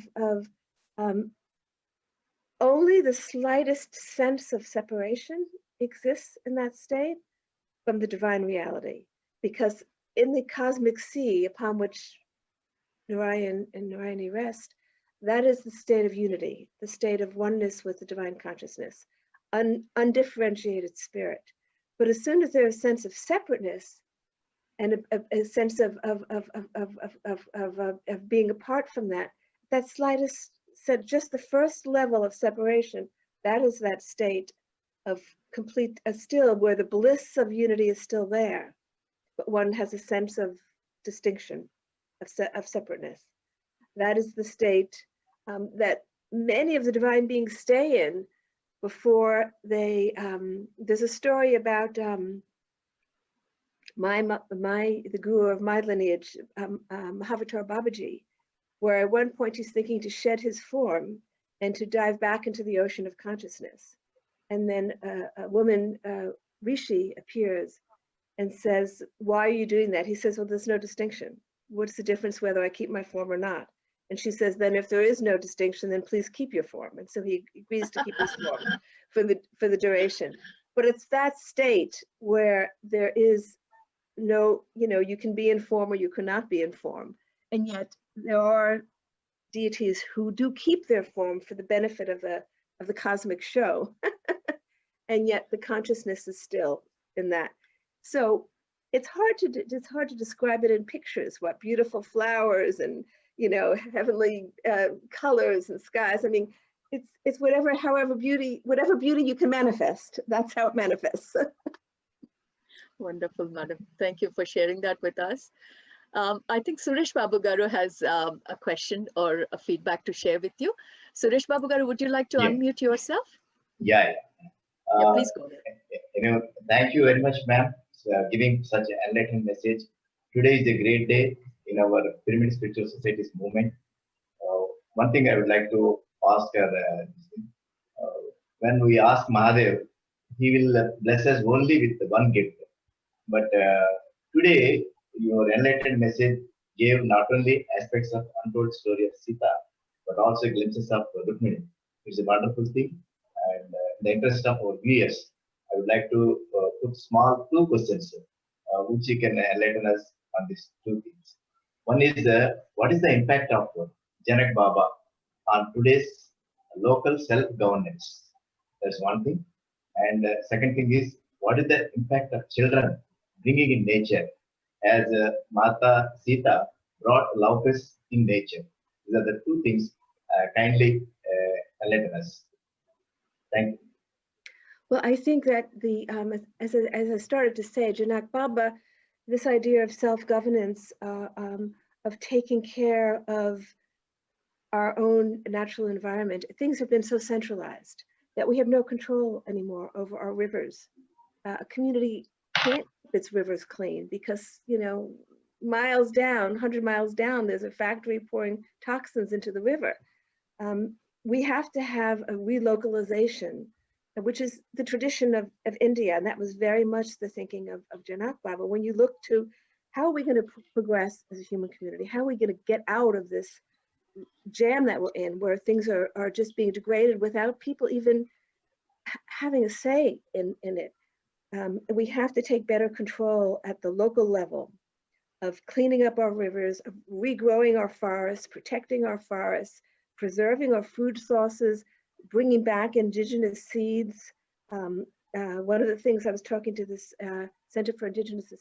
S2: only the slightest sense of separation exists in that state from the divine reality, because in the cosmic sea upon which Narayan and Narayani rest, that is the state of unity, the state of oneness with the divine consciousness, undifferentiated spirit. But as soon as there's a sense of separateness and a sense of being apart from that slightest, just the first level of separation, that is that state of complete, still where the bliss of unity is still there, but one has a sense of distinction, of separateness. That is the state that many of the divine beings stay in before they, there's a story about the guru of my lineage, Mahavatar Babaji, where at one point he's thinking to shed his form and to dive back into the ocean of consciousness. And then a woman, Rishi, appears and says, "Why are you doing that?" He says, "Well, there's no distinction. What's the difference whether I keep my form or not?" And she says, "Then if there is no distinction, then please keep your form." And so he agrees to keep his form for the duration. But it's that state where there is no, you can be in form or you cannot be in form. And yet there are deities who do keep their form for the benefit of the cosmic show. And yet the consciousness is still in that. So it's hard to describe it in pictures, what beautiful flowers and heavenly colors and skies. I mean, it's whatever beauty you can manifest, that's how it manifests.
S1: Wonderful, madam. Thank you for sharing that with us. I think Suresh Babu Garu has a question or a feedback to share with you. Suresh Babu Garu, would you like to unmute yourself?
S5: Yeah.
S1: Yeah, please go ahead.
S5: Thank you very much, ma'am, for giving such an enlightening message. Today is a great day in our Pyramid Spiritual Society's movement. One thing I would like to ask her, when we ask Mahadev, he will bless us only with one gift. But today, your enlightened message gave not only aspects of untold story of Sita, but also glimpses of Rukmini. It's a wonderful thing. And in the interest of our viewers, I would like to put small 2 questions which you can enlighten us on these 2 things. One is, what is the impact of Janak Baba on today's local self-governance? That's one thing. And second thing is, what is the impact of children bringing in nature? As Mata Sita brought love peace in nature. These are the two things. Kindly enlighten us. Thank you.
S2: Well, I think that the as I started to say, Janak Baba, this idea of self-governance, of taking care of our own natural environment, things have been so centralized that we have no control anymore over our rivers. A community can't keep its rivers clean because, you know, miles down, 100 miles down, there's a factory pouring toxins into the river. We have to have a relocalization, which is the tradition of India. And that was very much the thinking of Janak Baba. When you look to how are we going to progress as a human community? How are we going to get out of this jam that we're in, where things are just being degraded without people even having a say in it? We have to take better control at the local level of cleaning up our rivers, of regrowing our forests, protecting our forests, preserving our food sources, bringing back indigenous seeds. One of the things I was talking to this Center for Indigenous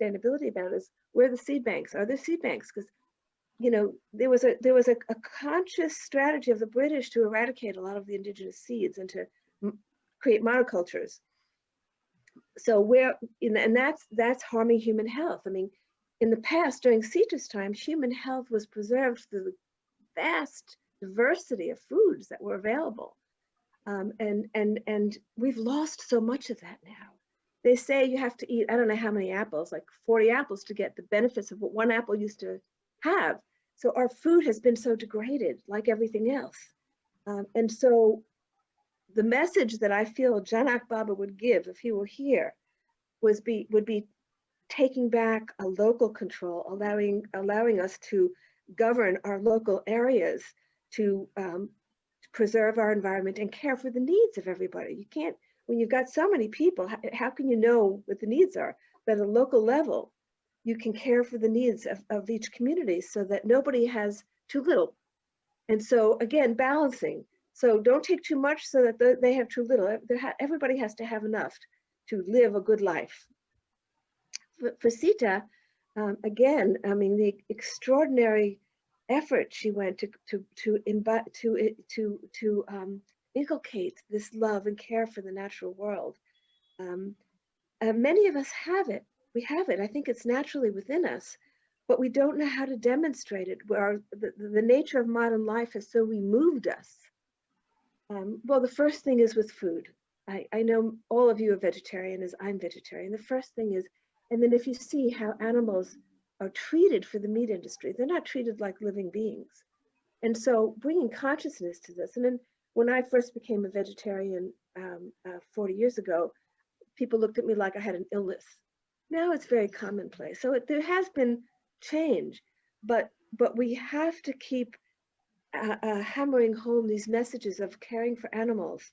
S2: Sustainability about is where the seed banks are. There seed banks because, you know, there was a conscious strategy of the British to eradicate a lot of the indigenous seeds and to create monocultures. So and that's harming human health. I mean, in the past, during Sita's time, human health was preserved through the vast diversity of foods that were available. And we've lost so much of that now. They say you have to eat, I don't know how many apples, like 40 apples to get the benefits of what one apple used to have. So our food has been so degraded, like everything else. And so the message that I feel Janak Baba would give if he were here would be taking back a local control, allowing us to govern our local areas, to preserve our environment and care for the needs of everybody. You can't, when you've got so many people, how can you know what the needs are? But at a local level, you can care for the needs of each community so that nobody has too little. And so again, balancing. So don't take too much so that they have too little. Everybody has to have enough to live a good life. For Sita, again, I mean, the extraordinary effort she went to inculcate this love and care for the natural world. Many of us have it. We have it. I think it's naturally within us, but we don't know how to demonstrate it. The nature of modern life has so removed us. Well, the first thing is with food. I know all of you are vegetarian as I'm vegetarian. The first thing is, and then if you see how animals are treated for the meat industry, they're not treated like living beings. And so bringing consciousness to this. And then when I first became a vegetarian 40 years ago, people looked at me like I had an illness. Now it's very commonplace. So there has been change, but we have to keep hammering home these messages of caring for animals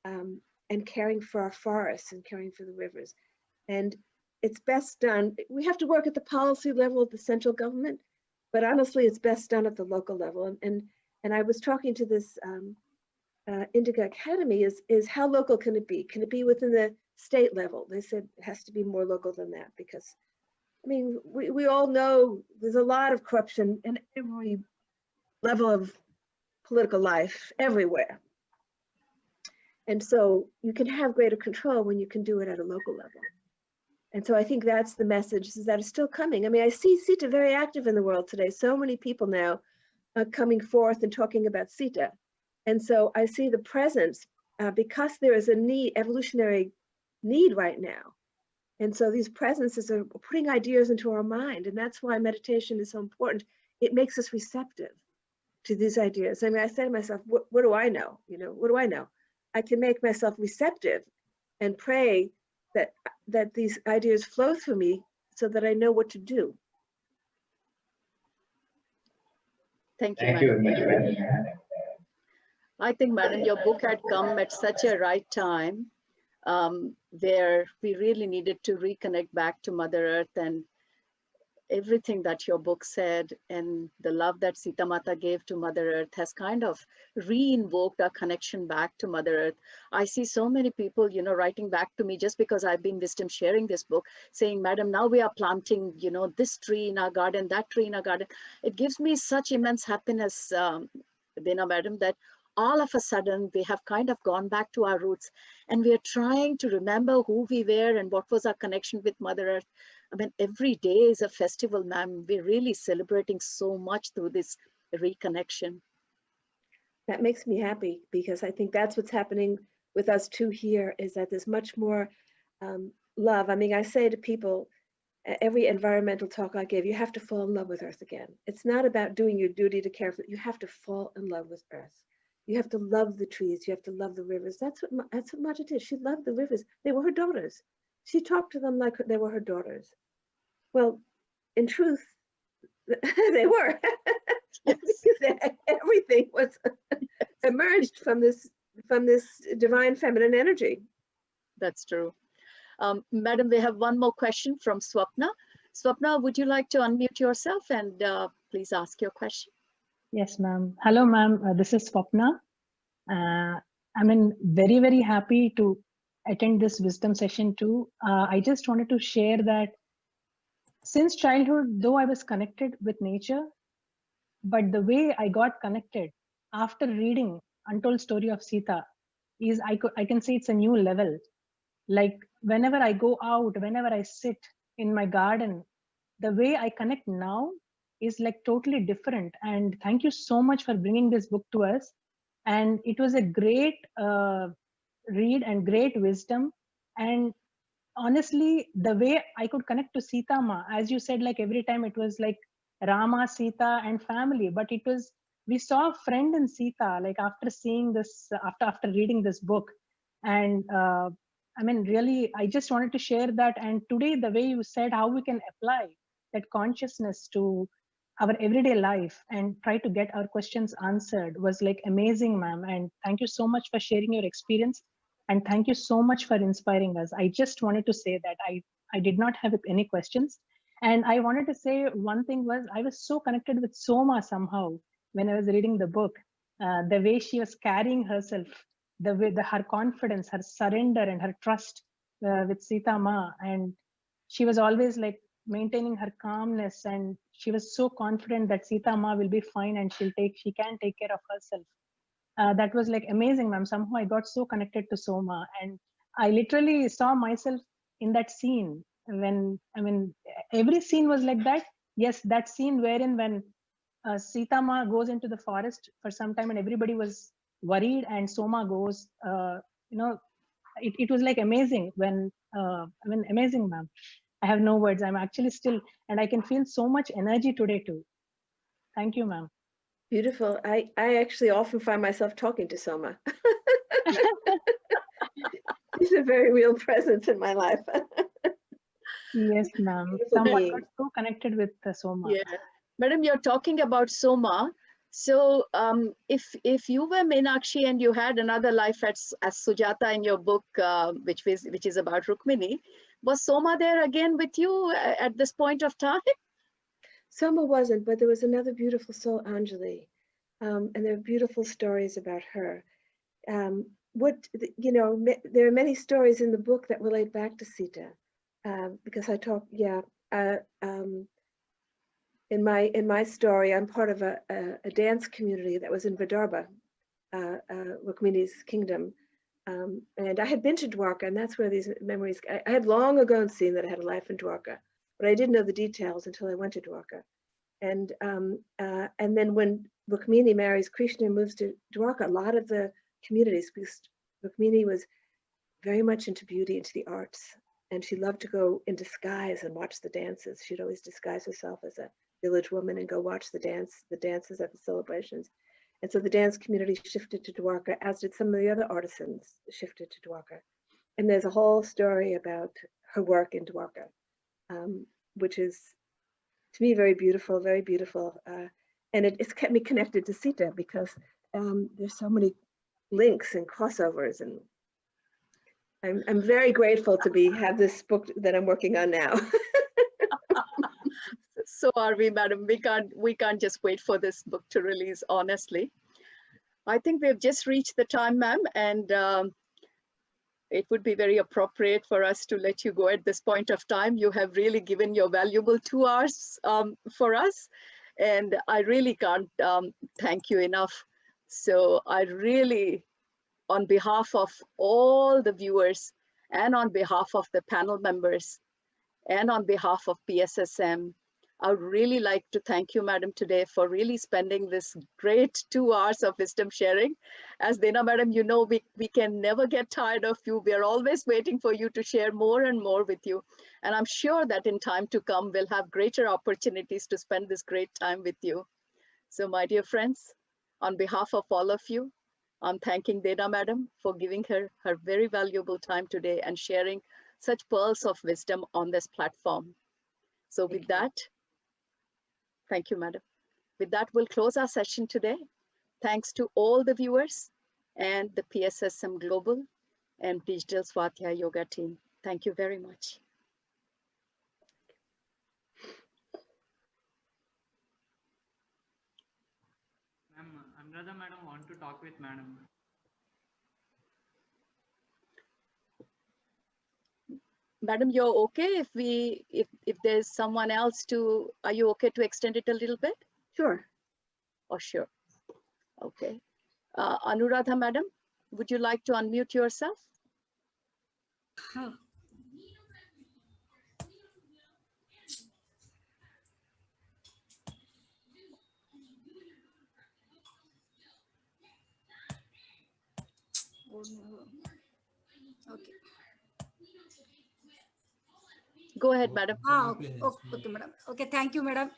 S2: and caring for our forests and caring for the rivers. And it's best done, we have to work at the policy level of the central government, but honestly, it's best done at the local level. And I was talking to this Indica Academy is how local can it be? Can it be within the state level? They said it has to be more local than that because, I mean, we all know there's a lot of corruption in every level of political life everywhere. And so you can have greater control when you can do it at a local level. And so I think that's the message that is still coming. I mean, I see Sita very active in the world today. So many people now are coming forth and talking about Sita. And so I see the presence because there is a need, evolutionary need right now. And so these presences are putting ideas into our mind. And that's why meditation is so important. It makes us receptive to these ideas. I mean, I say to myself, what do I know? You know, what do I know? I can make myself receptive and pray that these ideas flow through me so that I know what to do.
S1: Thank you,
S5: Thank you
S1: madam.
S5: very much.
S1: I think, madam, your book had come at such a right time where we really needed to reconnect back to Mother Earth and everything that your book said and the love that Sita Mata gave to Mother Earth has kind of re-invoked our connection back to Mother Earth. I see so many people, you know, writing back to me just because I've been wisdom sharing this book, saying, Madam, now we are planting, you know, this tree in our garden, that tree in our garden. It gives me such immense happiness, Bina Madam, that all of a sudden we have kind of gone back to our roots and we are trying to remember who we were and what was our connection with Mother Earth. I mean, every day is a festival, ma'am. We're really celebrating so much through this reconnection.
S2: That makes me happy, because I think that's what's happening with us too here, is that there's much more love. I mean, I say to people, every environmental talk I give, you have to fall in love with Earth again. It's not about doing your duty to care for it. You have to fall in love with Earth. You have to love the trees. You have to love the rivers. That's what Mata did. She loved the rivers. They were her daughters. She talked to them like they were her daughters. Well, in truth, they were.
S1: Yes.
S2: Because everything was emerged from this divine feminine energy.
S1: That's true. Madam, we have one more question from Swapna. Swapna, would you like to unmute yourself and please ask your question?
S6: Yes, ma'am. Hello, ma'am. This is Swapna. I'm very, very happy to attend this wisdom session too. I just wanted to share that since childhood, though I was connected with nature, but the way I got connected after reading Untold Story of Sita is I can say it's a new level. Like whenever I go out, whenever I sit in my garden, the way I connect now is like totally different. And thank you so much for bringing this book to us. And it was a great read and great wisdom. And honestly, the way I could connect to Sita Ma, as you said, like every time it was like Rama, Sita, and family, but it was, we saw a friend in Sita, like after seeing this, after reading this book. And really, I just wanted to share that. And today, the way you said how we can apply that consciousness to our everyday life and try to get our questions answered was like amazing, ma'am. And thank you so much for sharing your experience. And thank you so much for inspiring us. I just wanted to say that I did not have any questions. And I wanted to say one thing was I was so connected with Soma somehow when I was reading the book. The way she was carrying herself, the way her confidence, her surrender, and her trust with Sita Ma, and she was always like maintaining her calmness, and she was so confident that Sita Ma will be fine and she can take care of herself. That was like amazing, ma'am. Somehow I got so connected to Soma, and I literally saw myself in that scene. When every scene was like that. Yes, that scene wherein when Sita Ma goes into the forest for some time and everybody was worried, and Soma goes. It was like amazing when amazing, ma'am. I have no words. I'm actually still, and I can feel so much energy today too. Thank you, ma'am.
S2: Beautiful. I actually often find myself talking to Soma. She's a very real presence in my life.
S6: Yes, ma'am. Someone got so connected with Soma.
S1: Yeah, Madam, you're talking about Soma. So if you were Meenakshi and you had another life as Sujata in your book, which is about Rukmini, was Soma there again with you at this point of time?
S2: Soma wasn't, but there was another beautiful soul, Anjali, and there are beautiful stories about her. There are many stories in the book that relate back to Sita, because I talk, in my story, I'm part of a dance community that was in Vidarbha, Rukmini's kingdom, and I had been to Dwarka, and that's where these memories. I had long ago seen that I had a life in Dwarka, but I didn't know the details until I went to Dwarka, and then when Rukmini marries Krishna and moves to Dwarka, a lot of the communities, because Rukmini was very much into beauty, into the arts, and she loved to go in disguise and watch the dances. She'd always disguise herself as a village woman and go watch the dances at the celebrations. And so the dance community shifted to Dwarka, as did some of the other artisans shifted to Dwarka. And there's a whole story about her work in Dwarka, which is, to me, very beautiful, very beautiful. And it's kept me connected to Sita, because there's so many links and crossovers, and I'm very grateful to have this book that I'm working on now.
S1: So are we, madam. We can't just wait for this book to release, honestly. I think we've just reached the time, ma'am, and it would be very appropriate for us to let you go at this point of time. You have really given your valuable 2 hours for us, and I really can't thank you enough. So I really, on behalf of all the viewers and on behalf of the panel members and on behalf of PSSM, I would really like to thank you, madam, today for really spending this great 2 hours of wisdom sharing. As Dena, madam, you know, we can never get tired of you. We are always waiting for you to share more and more with you. And I'm sure that in time to come, we'll have greater opportunities to spend this great time with you. So my dear friends, on behalf of all of you, I'm thanking Dena, madam, for giving her very valuable time today and sharing such pearls of wisdom on this platform. So with that, thank you, madam. With that, we'll close our session today. Thanks to all the viewers and the PSSM Global and Digital Swadhyaya Yoga team. Thank you very much.
S7: Ma'am, Anuradha madam want to talk with madam.
S1: Madam, you're okay if there's someone else to, are you okay to extend it a little bit?
S2: Sure.
S1: Oh, sure. Okay. Anuradha madam, would you like to unmute yourself?
S8: Oh, no. Okay.
S1: Go ahead, madam.
S8: Okay, madam. Okay, thank you, madam.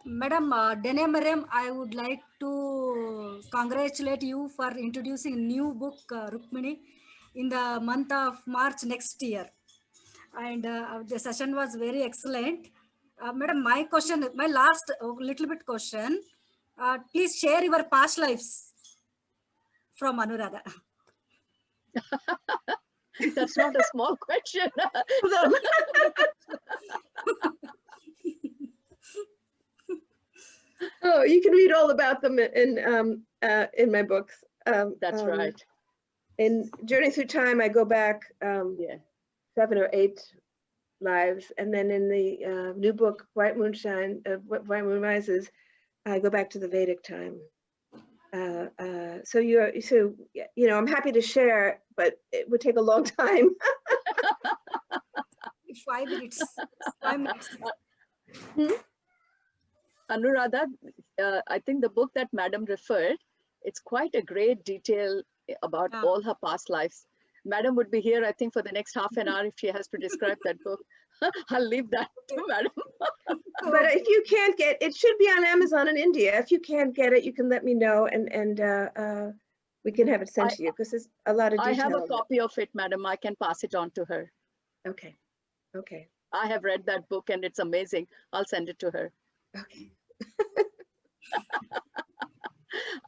S8: Madam, Dene Mariam, I would like to congratulate you for introducing new book, Rukmini, in the month of March next year. And the session was very excellent. Madam, my question, my last little bit question, please share your past lives from Anuradha.
S1: That's not a small question.
S2: Oh, you can read all about them in my books.
S1: That's right.
S2: In Journey Through Time, I go back
S1: Yeah.
S2: 7 or 8 lives, and then in the new book, White Moon White Moon Rises, I go back to the Vedic time. So you know, I'm happy to share, but it would take a long time.
S8: 5 minutes. 5 minutes.
S1: Anuradha, I think the book that madam referred, it's quite a great detail about all her past lives. Madam would be here, I think, for the next half an hour if she has to describe that book. I'll leave that to madam.
S2: But if you can't get, it should be on Amazon in India. If you can't get it, you can let me know, and we can have it sent to you, because there's a lot of detail.
S1: I have a copy of it, madam. I can pass it on to her.
S2: Okay. Okay.
S1: I have read that book and it's amazing. I'll send it to her.
S2: Okay.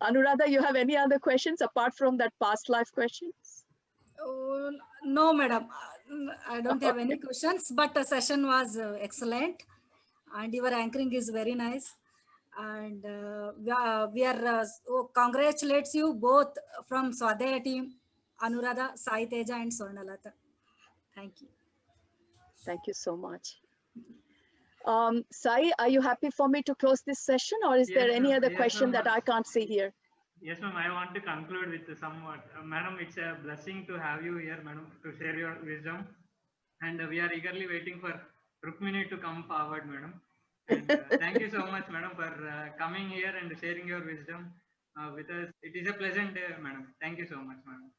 S1: Anuradha, you have any other questions apart from that past life questions?
S8: Oh, no, madam. I don't have any questions, but the session was excellent and your anchoring is very nice. And we are congratulates you both from Swadhyaya team, Anuradha, Sai Teja and Swarnalata. Thank you.
S1: Thank you so much. Sai, are you happy for me to close this session, or is there any other question that I can't see here?
S7: Yes, ma'am. I want to conclude with somewhat. Madam, it's a blessing to have you here, madam, to share your wisdom. And we are eagerly waiting for Rukmini to come forward, madam. And thank you so much, madam, for coming here and sharing your wisdom with us. It is a pleasant day, madam. Thank you so much, madam.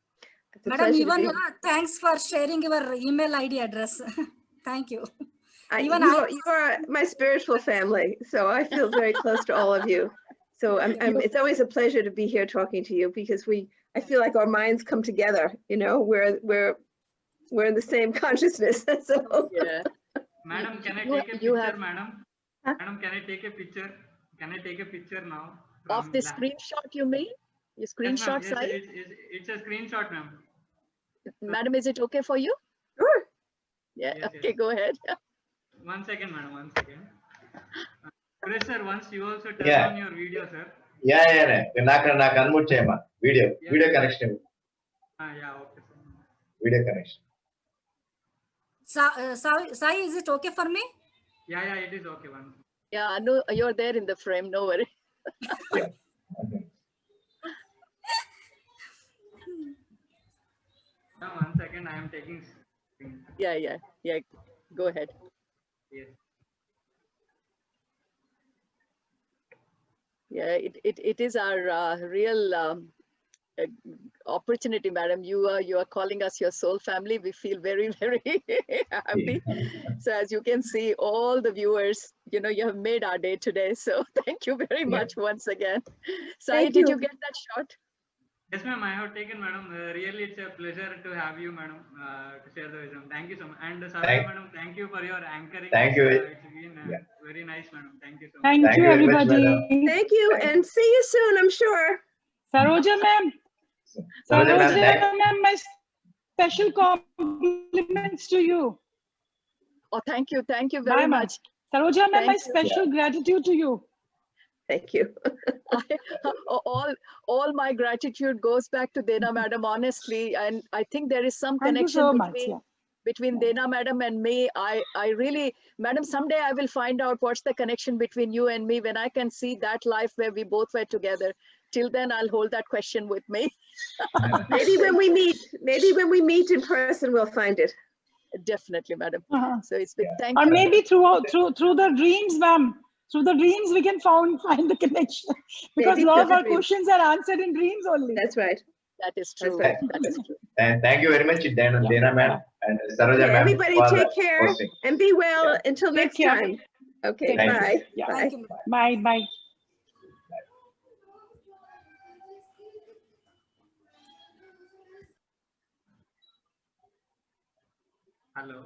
S8: Madam, even thanks for sharing your email ID address. Thank you.
S2: You are my spiritual family, so I feel very close to all of you. So it's always a pleasure to be here talking to you, because I feel like our minds come together. You know, we're in the same consciousness. So.
S1: Yeah.
S7: Madam, can I take a picture, madam? Madam, can I take a picture? Can I take a picture now?
S1: Of the screenshot, you mean? Your screenshot,
S7: yes,
S1: Sai?
S7: it's a screenshot, ma'am.
S1: Madam, is it okay for you?
S2: Sure.
S1: Yeah.
S7: Yes,
S1: okay, go ahead.
S7: 1 second, madam. 1 second. Suresh sir, once you also turn
S5: Yeah.
S7: on your video, sir.
S5: నాకు unmute చేయమా video connection
S7: Yeah, okay, sir.
S5: Video connection
S8: Sai, is it okay for me?
S7: Yeah, it is okay. One.
S1: Yeah, no, you're there in the frame. No worry.
S5: Yeah. Okay.
S7: 1 second, I am taking.
S1: Yeah. Go ahead.
S7: Yes.
S1: Yeah, it is our real opportunity, madam. You are calling us your soul family. We feel very, very happy. So as you can see, all the viewers, you have made our day today. So thank you very much once again. Sai, did you get that shot?
S7: Yes, ma'am. I have taken, madam. Really, it's a pleasure to have you, madam, to share the wisdom. Thank you so much. And Saraya, madam, thank you for your anchoring.
S5: Thank you.
S7: It's been very nice, madam. Thank you so much.
S4: Thank you,
S5: very much,
S4: everybody.
S5: madam.
S2: Thank you, and see you soon, I'm sure.
S4: Saroja ma'am.
S5: Saroja ma'am,
S4: ma'am, my special compliments to you.
S1: Oh, thank you very
S4: Bye,
S1: much.
S4: Saroja ma'am, my
S1: Thank you.
S4: special gratitude to you.
S2: Thank you.
S1: all my gratitude goes back to Dena madam, honestly, and I think there is some
S4: Thank you
S1: connection
S4: so much.
S1: between Dena madam and me. I really, madam, someday I will find out what's the connection between you and me when I can see that life where we both were together. Till then, I'll hold that question with me.
S2: Maybe when we meet in person, we'll find it.
S1: Definitely, madam. So it's been thank
S4: Or
S1: you.
S4: maybe through the dreams, ma'am. Through the dreams, we can find the connection, because
S2: Maybe
S4: a lot
S2: through
S4: of
S2: the
S4: our
S2: dreams.
S4: questions are answered in dreams only.
S2: That's right.
S1: That is true.
S2: That's right.
S1: That is true.
S5: Thank you very much, Dena ma'am and Saroja
S2: Okay,
S5: ma'am.
S2: everybody
S5: for
S2: take care
S5: hosting.
S2: and be well until
S4: Take
S2: next
S4: care.
S2: time. Okay,
S5: Thank you.
S2: bye.
S4: Yeah.
S2: Bye.
S8: Thank you.
S4: Bye.
S7: Hello.